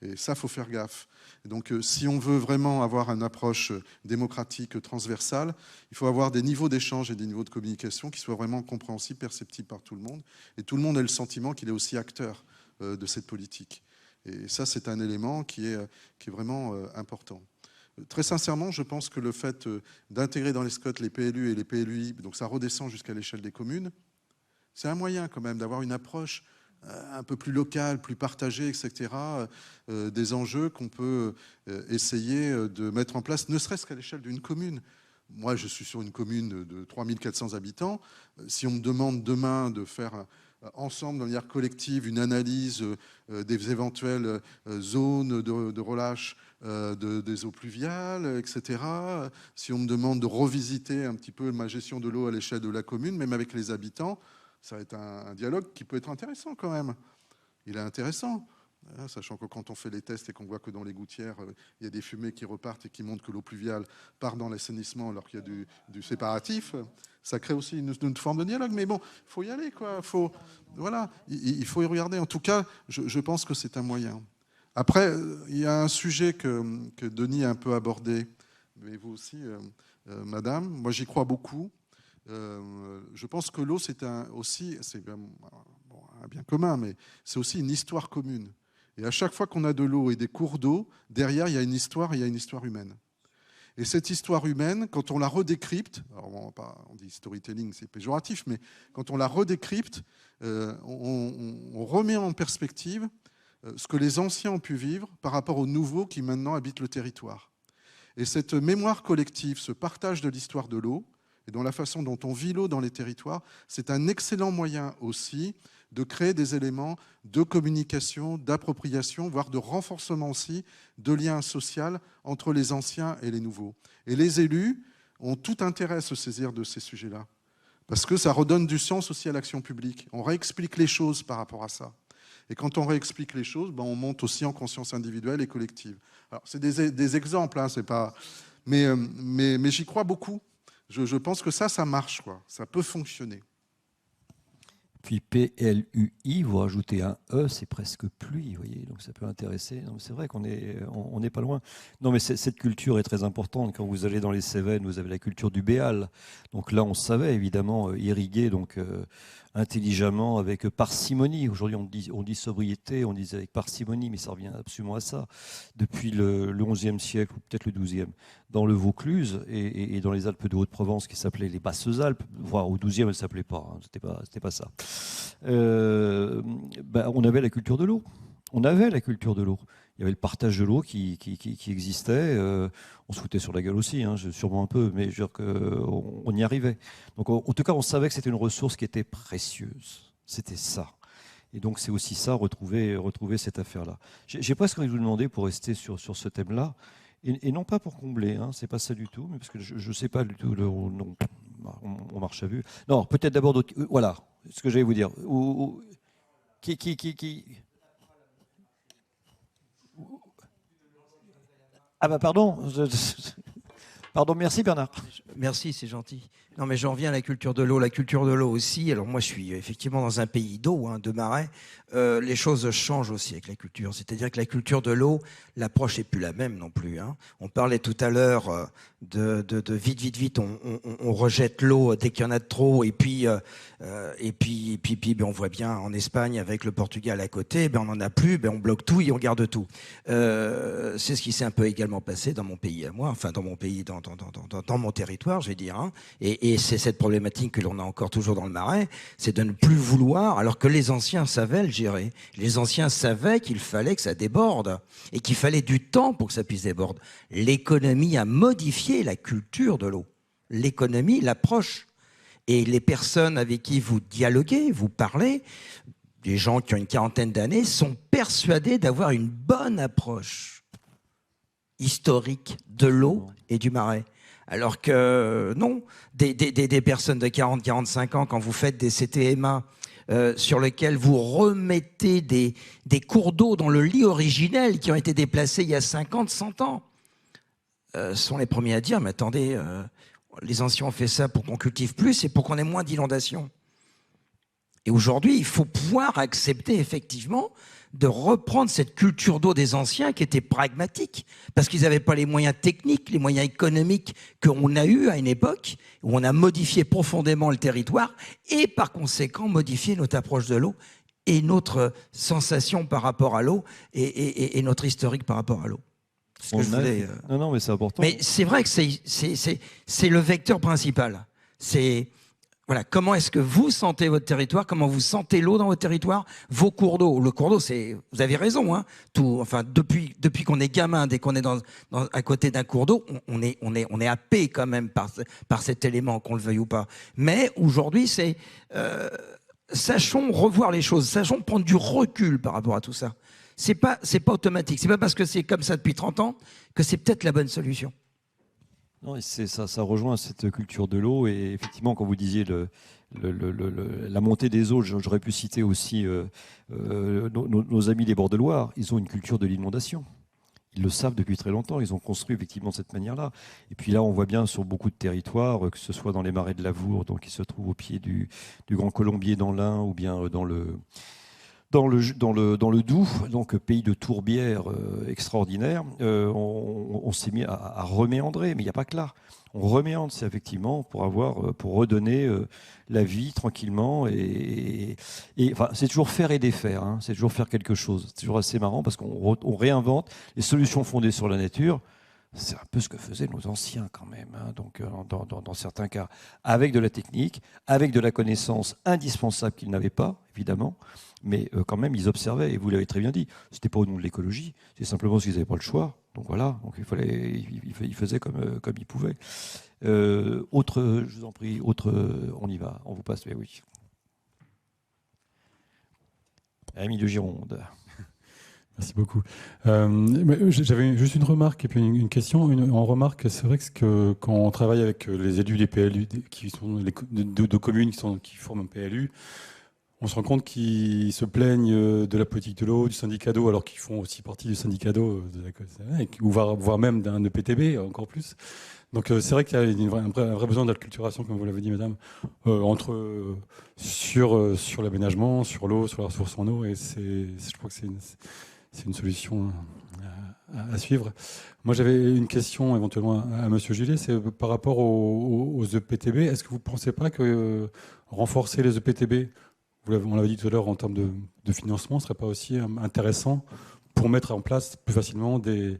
Et ça, il faut faire gaffe. Et donc, si on veut vraiment avoir une approche démocratique transversale, il faut avoir des niveaux d'échange et des niveaux de communication qui soient vraiment compréhensibles, perceptibles par tout le monde. Et tout le monde ait le sentiment qu'il est aussi acteur de cette politique. Et ça, c'est un élément qui est vraiment important. Très sincèrement, je pense que le fait d'intégrer dans les SCOT les PLU et les PLUI, donc ça redescend jusqu'à l'échelle des communes, c'est un moyen quand même d'avoir une approche un peu plus locale, plus partagée, etc., des enjeux qu'on peut essayer de mettre en place, ne serait-ce qu'à l'échelle d'une commune. Moi, je suis sur une commune de 3400 habitants. Si on me demande demain de faire ensemble, de manière collective, une analyse des éventuelles zones de relâche des eaux pluviales, etc., si on me demande de revisiter un petit peu ma gestion de l'eau à l'échelle de la commune, même avec les habitants, ça va être un dialogue qui peut être intéressant quand même. Il est intéressant, hein, sachant que quand on fait les tests et qu'on voit que dans les gouttières, il y a des fumées qui repartent et qui montrent que l'eau pluviale part dans l'assainissement alors qu'il y a du séparatif, ça crée aussi une forme de dialogue. Mais bon, il faut y aller, quoi. Voilà, il faut y regarder. En tout cas, je pense que c'est un moyen. Après, il y a un sujet que Denis a un peu abordé, mais vous aussi, madame. Moi, j'y crois beaucoup. Je pense que l'eau, c'est aussi, c'est un bien commun, mais c'est aussi une histoire commune. Et à chaque fois qu'on a de l'eau et des cours d'eau, derrière, il y a une histoire, et il y a une histoire humaine. Et cette histoire humaine, quand on la redécrypte, alors on dit storytelling, c'est péjoratif, mais quand on la redécrypte, on remet en perspective ce que les anciens ont pu vivre par rapport aux nouveaux qui maintenant habitent le territoire. Et cette mémoire collective, ce partage de l'histoire de l'eau, et dans la façon dont on vit l'eau dans les territoires, c'est un excellent moyen aussi de créer des éléments de communication, d'appropriation, voire de renforcement aussi de liens sociaux entre les anciens et les nouveaux. Et les élus ont tout intérêt à se saisir de ces sujets-là, parce que ça redonne du sens aussi à l'action publique. On réexplique les choses par rapport à ça. Et quand on réexplique les choses, on monte aussi en conscience individuelle et collective. Alors, c'est des exemples, hein, c'est pas... mais j'y crois beaucoup. Je pense que ça marche, quoi. Ça peut fonctionner. Puis PLUI, vous rajoutez un E, c'est presque pluie, vous voyez, donc ça peut intéresser. C'est vrai qu'on n'est pas loin. Non, mais cette culture est très importante. Quand vous allez dans les Cévennes, vous avez la culture du béal. Donc là, on savait évidemment irriguer intelligemment, avec parcimonie. Aujourd'hui, on dit sobriété, on disait avec parcimonie, mais ça revient absolument à ça. Depuis le XIe siècle, ou peut-être le XIIe, dans le Vaucluse et dans les Alpes de Haute-Provence, qui s'appelaient les Basses-Alpes, voire au XIIe, elles ne s'appelaient pas, hein, c'était pas ça. On avait la culture de l'eau. On avait la culture de l'eau. Il y avait le partage de l'eau qui existait. On se foutait sur la gueule aussi, hein, sûrement un peu, mais je veux dire qu'on y arrivait. Donc, en tout cas, on savait que c'était une ressource qui était précieuse. C'était ça. Et donc, c'est aussi ça, retrouver cette affaire-là. J'ai presque envie de vous demander, pour rester sur ce thème-là, et non pas pour combler, hein, c'est pas ça du tout, mais parce que je ne sais pas du tout, non, on marche à vue. Non, peut-être d'abord d'autres. Voilà, ce que j'allais vous dire. Qui Ah bah pardon. Pardon, merci Bernard. Merci, c'est gentil. Non, mais j'en reviens à la culture de l'eau. La culture de l'eau aussi. Alors moi, je suis effectivement dans un pays d'eau, hein, de marais. Les choses changent aussi avec la culture. C'est-à-dire que la culture de l'eau, l'approche n'est plus la même non plus. Hein. On parlait tout à l'heure de vite, on rejette l'eau dès qu'il y en a de trop. Et puis on voit bien en Espagne avec le Portugal à côté, on n'en a plus, on bloque tout et on garde tout. C'est ce qui s'est un peu également passé dans mon pays à moi, enfin dans mon pays, dans mon territoire, je vais dire. Hein. Et Et c'est cette problématique que l'on a encore toujours dans le Marais, c'est de ne plus vouloir, alors que les anciens savaient le gérer. Les anciens savaient qu'il fallait que ça déborde et qu'il fallait du temps pour que ça puisse déborder. L'économie a modifié la culture de l'eau. L'économie, l'approche. Et les personnes avec qui vous dialoguez, vous parlez, des gens qui ont une quarantaine d'années, sont persuadés d'avoir une bonne approche historique de l'eau et du Marais. Alors que non, des personnes de 40-45 ans, quand vous faites des CTMA sur lesquels vous remettez des cours d'eau dans le lit originel qui ont été déplacés il y a 50-100 ans, sont les premiers à dire, mais attendez, les anciens ont fait ça pour qu'on cultive plus et pour qu'on ait moins d'inondations. Et aujourd'hui, il faut pouvoir accepter effectivement de reprendre cette culture d'eau des anciens qui était pragmatique, parce qu'ils n'avaient pas les moyens techniques, les moyens économiques qu'on a eus à une époque où on a modifié profondément le territoire et par conséquent modifié notre approche de l'eau et notre sensation par rapport à l'eau et notre historique par rapport à l'eau. Non, mais c'est important. Mais c'est vrai que c'est le vecteur principal. C'est... Voilà, comment est-ce que vous sentez votre territoire, comment vous sentez l'eau dans votre territoire, vos cours d'eau. Le cours d'eau, c'est, vous avez raison, hein, depuis qu'on est gamin, dès qu'on est à côté d'un cours d'eau, on est happé quand même par cet élément, qu'on le veuille ou pas. Mais aujourd'hui, c'est sachons revoir les choses, sachons prendre du recul par rapport à tout ça. C'est pas automatique, c'est pas parce que c'est comme ça depuis 30 ans que c'est peut-être la bonne solution. Non, ça rejoint cette culture de l'eau. Et effectivement, quand vous disiez la montée des eaux, j'aurais pu citer aussi nos amis des bords de Loire. Ils ont une culture de l'inondation. Ils le savent depuis très longtemps. Ils ont construit effectivement de cette manière-là. Et puis là, on voit bien sur beaucoup de territoires, que ce soit dans les marais de Lavour, donc qui se trouvent au pied du Grand Colombier dans l'Ain, ou bien dans le Doubs, donc pays de tourbières extraordinaire, on s'est mis à reméandrer, mais il n'y a pas que là. On reméandre, c'est effectivement pour redonner la vie tranquillement et enfin, c'est toujours faire et défaire, hein, c'est toujours faire quelque chose. C'est toujours assez marrant parce qu'on réinvente les solutions fondées sur la nature. C'est un peu ce que faisaient nos anciens quand même, hein. Donc dans certains cas, avec de la technique, avec de la connaissance indispensable qu'ils n'avaient pas, évidemment, mais quand même ils observaient, et vous l'avez très bien dit, c'était pas au nom de l'écologie, c'est simplement parce qu'ils n'avaient pas le choix. Donc voilà, donc ils faisaient comme ils pouvaient. Je vous en prie, on y va, on vous passe, mais oui. Ami de Gironde. Merci beaucoup. J'avais juste une remarque et puis une question. En remarque, c'est vrai que quand on travaille avec les élus des PLU, qui sont de communes qui forment un PLU, on se rend compte qu'ils se plaignent de la politique de l'eau, du syndicat d'eau, alors qu'ils font aussi partie du syndicat d'eau, ou voire même d'un EPTB, encore plus. Donc c'est vrai qu'il y a un vrai besoin d'acculturation, comme vous l'avez dit, madame, sur l'aménagement, sur l'eau, sur la ressource en eau, et je crois que c'est une solution à suivre. Moi, j'avais une question éventuellement à Monsieur Gillet, c'est par rapport aux EPTB. Est-ce que vous ne pensez pas que renforcer les EPTB, on l'avait dit tout à l'heure, en termes de financement, ne serait pas aussi intéressant pour mettre en place plus facilement des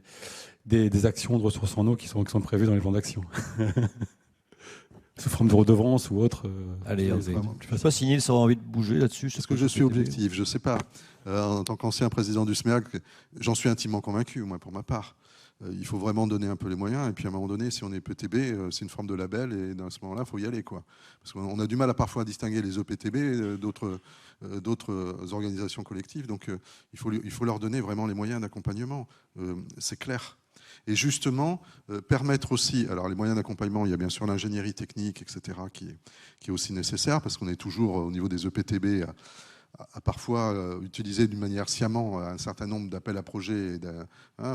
actions de ressources en eau qui sont prévues dans les plans d'action sous forme de redevance ou autre. Allez, je ne sais pas si Nils aura envie de bouger là-dessus. Est-ce que je suis objectif? Je ne sais pas. En tant qu'ancien président du SMEAC, j'en suis intimement convaincu, moi, pour ma part. Il faut vraiment donner un peu les moyens. Et puis, à un moment donné, si on est PTB, c'est une forme de label. Et dans ce moment-là, il faut y aller, quoi. Parce qu'on a du mal parfois à distinguer les EPTB d'autres organisations collectives. Donc, il faut leur donner vraiment les moyens d'accompagnement. C'est clair. Et justement, permettre aussi, alors les moyens d'accompagnement, il y a bien sûr l'ingénierie technique, etc., qui est aussi nécessaire, parce qu'on est toujours au niveau des EPTB à parfois utiliser d'une manière sciemment un certain nombre d'appels à projets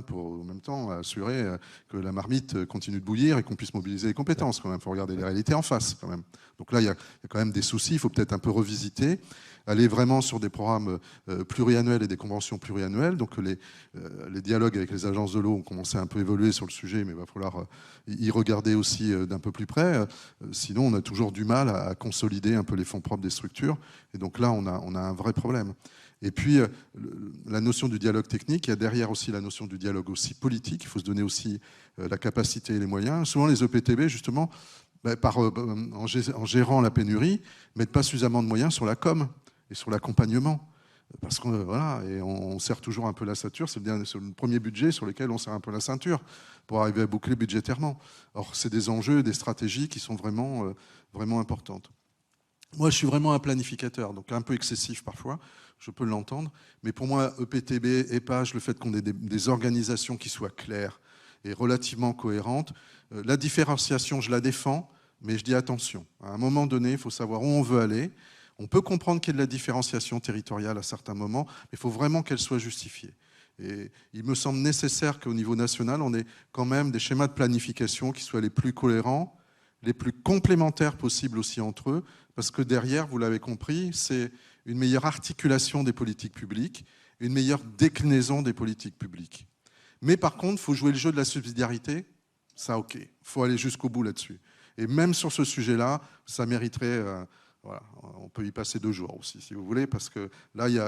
pour en même temps assurer que la marmite continue de bouillir et qu'on puisse mobiliser les compétences quand même. Il faut regarder les réalités en face quand même. Donc là, il y a quand même des soucis, il faut peut-être un peu revisiter, aller vraiment sur des programmes pluriannuels et des conventions pluriannuelles. Donc les dialogues avec les agences de l'eau ont commencé à un peu évoluer sur le sujet, mais il va falloir y regarder aussi d'un peu plus près. Sinon, on a toujours du mal à consolider un peu les fonds propres des structures. Et donc là, on a un vrai problème. Et puis, la notion du dialogue technique, il y a derrière aussi la notion du dialogue aussi politique. Il faut se donner aussi la capacité et les moyens. Souvent, les EPTB, justement, en gérant la pénurie, mettent pas suffisamment de moyens sur la com et sur l'accompagnement. Parce qu'on voilà, et on serre toujours un peu la ceinture, c'est le premier budget sur lequel on serre un peu la ceinture pour arriver à boucler budgétairement. Or, c'est des enjeux, des stratégies qui sont vraiment, vraiment importantes. Moi, je suis vraiment un planificateur, donc un peu excessif parfois, je peux l'entendre, mais pour moi, EPTB, EPAGE, le fait qu'on ait des organisations qui soient claires et relativement cohérentes, la différenciation, je la défends, mais je dis attention. À un moment donné, il faut savoir où on veut aller. On peut comprendre qu'il y ait de la différenciation territoriale à certains moments, mais il faut vraiment qu'elle soit justifiée. Et il me semble nécessaire qu'au niveau national, on ait quand même des schémas de planification qui soient les plus cohérents, les plus complémentaires possibles aussi entre eux, parce que derrière, vous l'avez compris, c'est une meilleure articulation des politiques publiques, une meilleure déclinaison des politiques publiques. Mais par contre, il faut jouer le jeu de la subsidiarité, ça ok, il faut aller jusqu'au bout là-dessus. Et même sur ce sujet-là, ça mériterait... voilà, on peut y passer 2 jours aussi, si vous voulez, parce que là, il y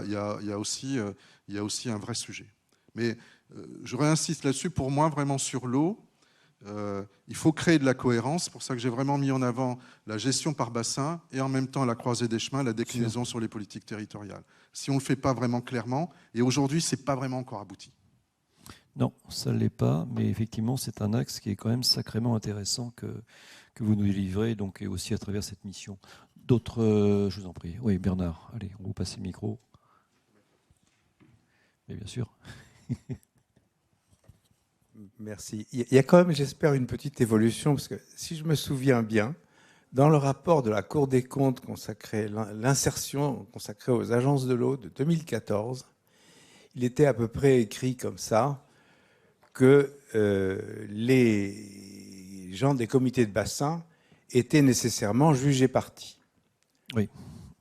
a aussi un vrai sujet. Mais je réinsiste là-dessus, pour moi, vraiment sur l'eau, il faut créer de la cohérence. C'est pour ça que j'ai vraiment mis en avant la gestion par bassin et en même temps la croisée des chemins, la déclinaison sur les politiques territoriales. Si on ne le fait pas vraiment clairement, et aujourd'hui, ce n'est pas vraiment encore abouti. Non, ça ne l'est pas, mais effectivement, c'est un axe qui est quand même sacrément intéressant que vous nous livrez, donc, et aussi à travers cette mission. D'autres, je vous en prie. Oui, Bernard, allez, on va vous passer le micro. Mais bien sûr. Merci. Il y a quand même, j'espère, une petite évolution, parce que si je me souviens bien, dans le rapport de la Cour des comptes consacré, l'insertion consacrée aux agences de l'eau de 2014, il était à peu près écrit comme ça, que les gens des comités de bassin étaient nécessairement jugés partis. Oui.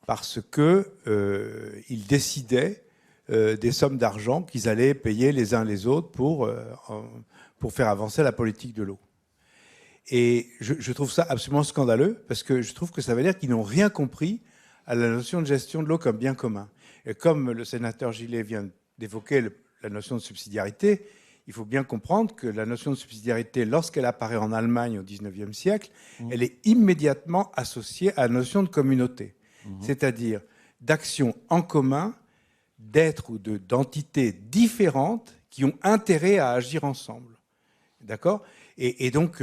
Parce qu'ils décidaient des sommes d'argent qu'ils allaient payer les uns les autres pour faire avancer la politique de l'eau. Et je trouve ça absolument scandaleux, parce que je trouve que ça veut dire qu'ils n'ont rien compris à la notion de gestion de l'eau comme bien commun. Et comme le sénateur Gillet vient d'évoquer la notion de subsidiarité, il faut bien comprendre que la notion de subsidiarité, lorsqu'elle apparaît en Allemagne au XIXe siècle, elle est immédiatement associée à la notion de communauté, c'est-à-dire d'action en commun, d'êtres ou d'entités différentes qui ont intérêt à agir ensemble. D'accord ? Et donc,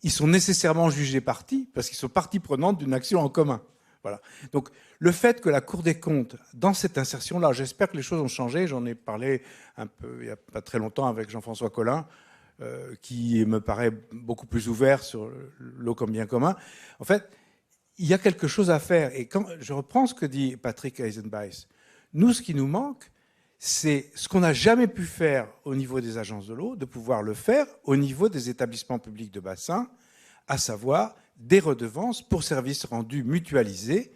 ils sont nécessairement jugés partis parce qu'ils sont partie prenante d'une action en commun. Voilà. Donc, le fait que la Cour des comptes, dans cette insertion-là, j'espère que les choses ont changé. J'en ai parlé un peu il n'y a pas très longtemps avec Jean-François Collin, qui me paraît beaucoup plus ouvert sur l'eau comme bien commun. En fait, il y a quelque chose à faire. Et quand je reprends ce que dit Patrick Eisenbeis, nous, ce qui nous manque, c'est ce qu'on n'a jamais pu faire au niveau des agences de l'eau, de pouvoir le faire au niveau des établissements publics de bassin, à savoir des redevances pour services rendus mutualisés,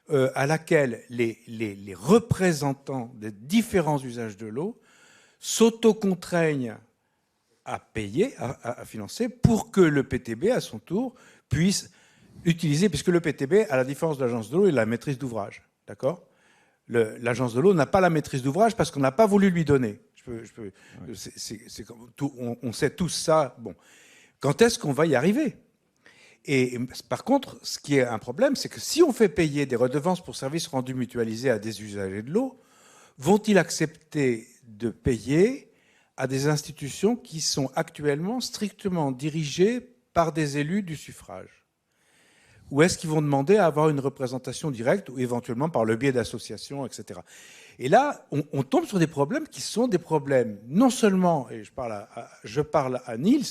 à laquelle les représentants des différents usages de l'eau s'autocontraignent à payer, à financer, pour que le PTB, à son tour, puisse utiliser, puisque le PTB, à la différence de l'agence de l'eau, il a la maîtrise d'ouvrage. D'accord ? L'agence de l'eau n'a pas la maîtrise d'ouvrage parce qu'on n'a pas voulu lui donner. On sait tous ça. Bon. Quand est-ce qu'on va y arriver ? Et par contre, ce qui est un problème, c'est que si on fait payer des redevances pour services rendus mutualisés à des usagers de l'eau, vont-ils accepter de payer à des institutions qui sont actuellement strictement dirigées par des élus du suffrage ? Ou est-ce qu'ils vont demander à avoir une représentation directe ou éventuellement par le biais d'associations, etc. Et là, on tombe sur des problèmes qui sont des problèmes non seulement, et je parle à Niels,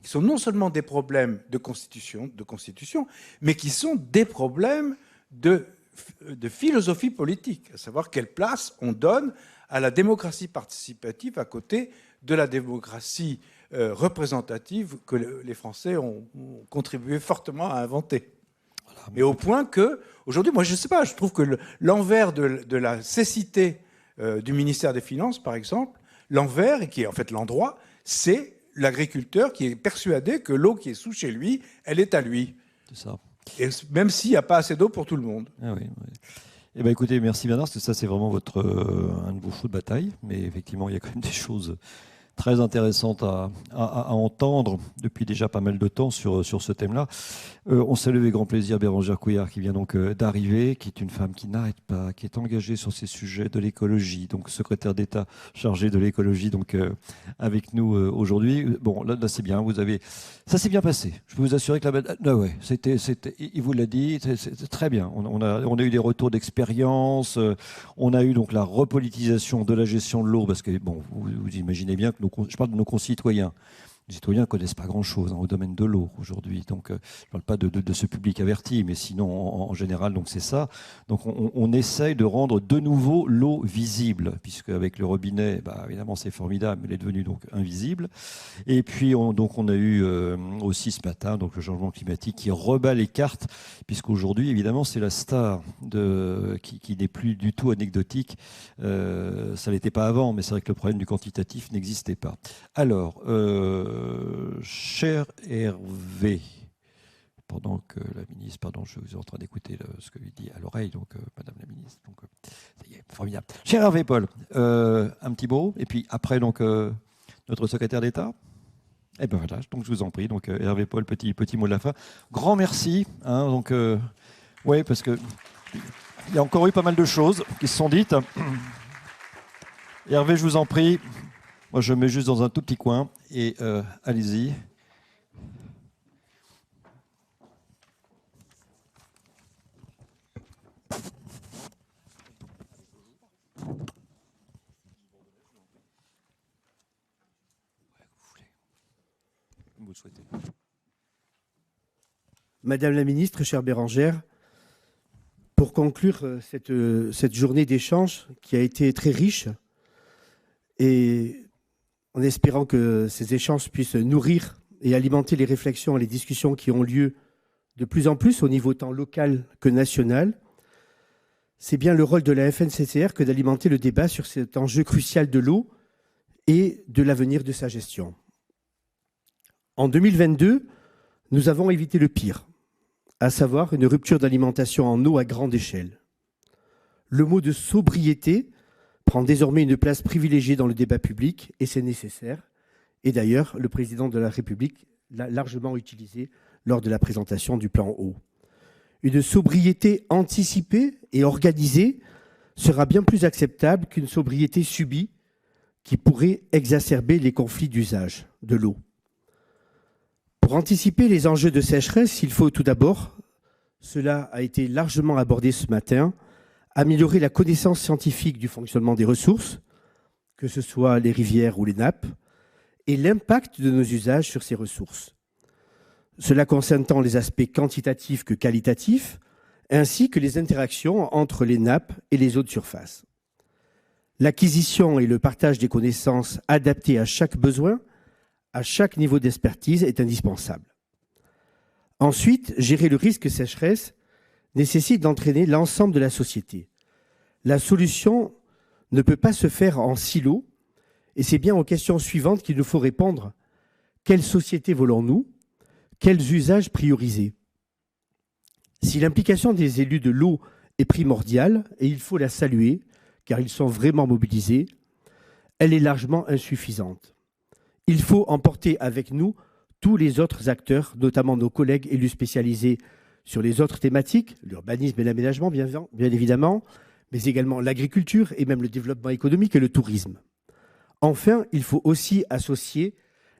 qui sont non seulement des problèmes de constitution, mais qui sont des problèmes de philosophie politique, à savoir quelle place on donne à la démocratie participative à côté de la démocratie représentative que les Français ont contribué fortement à inventer. Mais au point que, aujourd'hui, moi je ne sais pas, je trouve que l'envers de la cécité du ministère des Finances, par exemple, l'envers, et qui est en fait l'endroit, c'est l'agriculteur qui est persuadé que l'eau qui est sous chez lui, elle est à lui. C'est ça. Et même s'il n'y a pas assez d'eau pour tout le monde. Ah oui, oui. Eh ben, écoutez, merci Bernard, parce que ça c'est vraiment un de vos chevaux de bataille, mais effectivement il y a quand même des choses très intéressantes à entendre depuis déjà pas mal de temps sur ce thème-là. On salue avec grand plaisir Bérangère Couillard qui vient donc d'arriver, qui est une femme qui n'arrête pas, qui est engagée sur ces sujets de l'écologie, donc secrétaire d'État chargée de l'écologie, donc avec nous aujourd'hui. Bon, là c'est bien, ça s'est bien passé. Je peux vous assurer que ouais, il vous l'a dit, c'est très bien. On a eu des retours d'expérience, on a eu donc la repolitisation de la gestion de l'eau, parce que bon, vous imaginez bien que je parle de nos concitoyens. Les citoyens ne connaissent pas grand-chose au domaine de l'eau aujourd'hui. Donc, je ne parle pas de ce public averti, mais sinon, en général, donc c'est ça. Donc, on essaye de rendre de nouveau l'eau visible, puisque avec le robinet, évidemment, c'est formidable, mais elle est devenue donc invisible. Et puis, on a eu aussi ce matin donc le changement climatique qui rebat les cartes, puisqu'aujourd'hui, évidemment, c'est la star qui n'est plus du tout anecdotique. Ça ne l'était pas avant, mais c'est vrai que le problème du quantitatif n'existait pas. Alors, cher Hervé, pendant que la ministre, je suis en train d'écouter ce que lui dit à l'oreille, donc Madame la ministre, donc ça y est, formidable. Cher Hervé Paul, un petit mot, et puis après donc notre secrétaire d'État. Et ben voilà, donc je vous en prie, donc Hervé Paul, petit mot de la fin. Grand merci, donc ouais, parce que il y a encore eu pas mal de choses qui se sont dites. Hervé, je vous en prie. Moi, je me mets juste dans un tout petit coin et allez-y. Vous le souhaitez. Madame la ministre, chère Bérangère, pour conclure cette journée d'échange qui a été très riche, et en espérant que ces échanges puissent nourrir et alimenter les réflexions et les discussions qui ont lieu de plus en plus au niveau tant local que national, c'est bien le rôle de la FNCCR que d'alimenter le débat sur cet enjeu crucial de l'eau et de l'avenir de sa gestion. En 2022, nous avons évité le pire, à savoir une rupture d'alimentation en eau à grande échelle. Le mot de sobriété prend désormais une place privilégiée dans le débat public, et c'est nécessaire. Et d'ailleurs, le président de la République l'a largement utilisé lors de la présentation du plan eau. Une sobriété anticipée et organisée sera bien plus acceptable qu'une sobriété subie qui pourrait exacerber les conflits d'usage de l'eau. Pour anticiper les enjeux de sécheresse, il faut tout d'abord, cela a été largement abordé ce matin, améliorer la connaissance scientifique du fonctionnement des ressources, que ce soit les rivières ou les nappes, et l'impact de nos usages sur ces ressources. Cela concerne tant les aspects quantitatifs que qualitatifs, ainsi que les interactions entre les nappes et les eaux de surface. L'acquisition et le partage des connaissances adaptées à chaque besoin, à chaque niveau d'expertise est indispensable. Ensuite, gérer le risque sécheresse nécessite d'entraîner l'ensemble de la société. La solution ne peut pas se faire en silo, et c'est bien aux questions suivantes qu'il nous faut répondre. Quelle société voulons-nous ? Quels usages prioriser ? Si l'implication des élus de l'eau est primordiale, et il faut la saluer, car ils sont vraiment mobilisés, elle est largement insuffisante. Il faut emporter avec nous tous les autres acteurs, notamment nos collègues élus spécialisés sur les autres thématiques, l'urbanisme et l'aménagement, bien évidemment, mais également l'agriculture et même le développement économique et le tourisme. Enfin, il faut aussi associer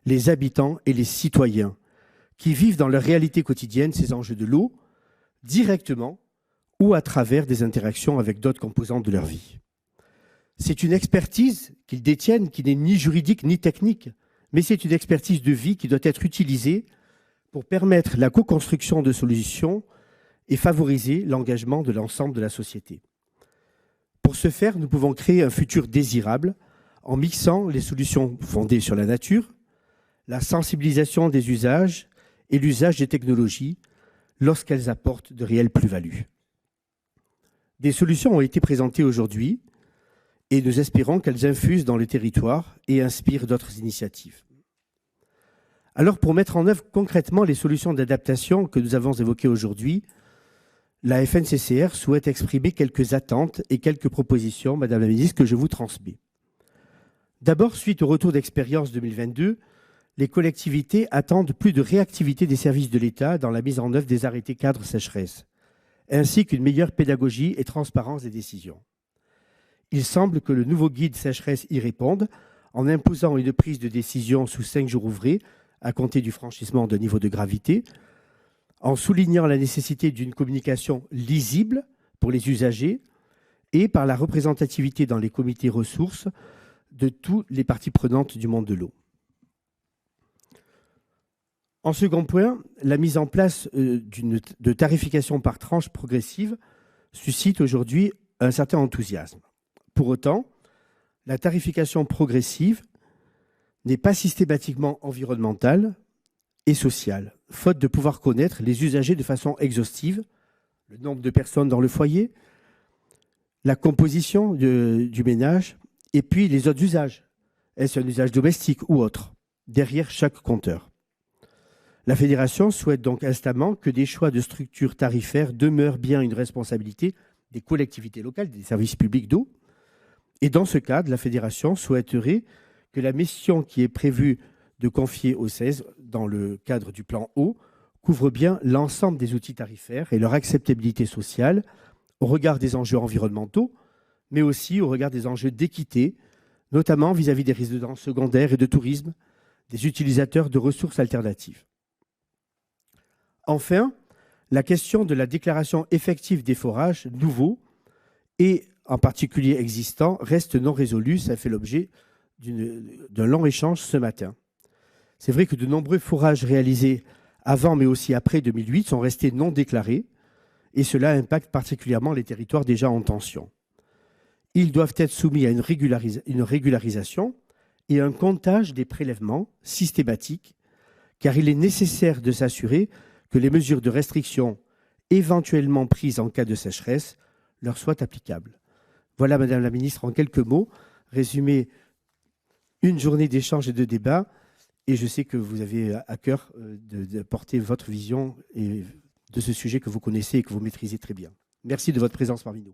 les habitants et les citoyens qui vivent dans leur réalité quotidienne ces enjeux de l'eau, directement ou à travers des interactions avec d'autres composantes de leur vie. C'est une expertise qu'ils détiennent qui n'est ni juridique ni technique, mais c'est une expertise de vie qui doit être utilisée pour permettre la co-construction de solutions et favoriser l'engagement de l'ensemble de la société. Pour ce faire, nous pouvons créer un futur désirable en mixant les solutions fondées sur la nature, la sensibilisation des usages et l'usage des technologies lorsqu'elles apportent de réelles plus-values. Des solutions ont été présentées aujourd'hui et nous espérons qu'elles infusent dans le territoire et inspirent d'autres initiatives. Alors, pour mettre en œuvre concrètement les solutions d'adaptation que nous avons évoquées aujourd'hui, la FNCCR souhaite exprimer quelques attentes et quelques propositions, Madame la Ministre, que je vous transmets. D'abord, suite au retour d'expérience 2022, les collectivités attendent plus de réactivité des services de l'État dans la mise en œuvre des arrêtés cadres sécheresse, ainsi qu'une meilleure pédagogie et transparence des décisions. Il semble que le nouveau guide sécheresse y réponde en imposant une prise de décision sous 5 jours ouvrés à compter du franchissement de niveau de gravité, en soulignant la nécessité d'une communication lisible pour les usagers et par la représentativité dans les comités ressources de toutes les parties prenantes du monde de l'eau. En second point, la mise en place de tarification par tranche progressive suscite aujourd'hui un certain enthousiasme. Pour autant, la tarification progressive n'est pas systématiquement environnementale et sociale, faute de pouvoir connaître les usagers de façon exhaustive, le nombre de personnes dans le foyer, la composition du ménage et puis les autres usages. Est-ce un usage domestique ou autre, derrière chaque compteur? La Fédération souhaite donc instamment que des choix de structure tarifaire demeurent bien une responsabilité des collectivités locales, des services publics d'eau. Et dans ce cadre, la Fédération souhaiterait que la mission qui est prévue de confier au CESE dans le cadre du plan eau couvre bien l'ensemble des outils tarifaires et leur acceptabilité sociale au regard des enjeux environnementaux, mais aussi au regard des enjeux d'équité, notamment vis-à-vis des résidents secondaires et de tourisme, des utilisateurs de ressources alternatives. Enfin, la question de la déclaration effective des forages nouveaux et en particulier existants reste non résolue. Ça fait l'objet d'un long échange ce matin. C'est vrai que de nombreux forages réalisés avant mais aussi après 2008 sont restés non déclarés et cela impacte particulièrement les territoires déjà en tension. Ils doivent être soumis à une régularisation et un comptage des prélèvements systématiques car il est nécessaire de s'assurer que les mesures de restriction éventuellement prises en cas de sécheresse leur soient applicables. Voilà, Madame la Ministre, en quelques mots, résumé une journée d'échange et de débat, et je sais que vous avez à cœur de porter votre vision et de ce sujet que vous connaissez et que vous maîtrisez très bien. Merci de votre présence parmi nous.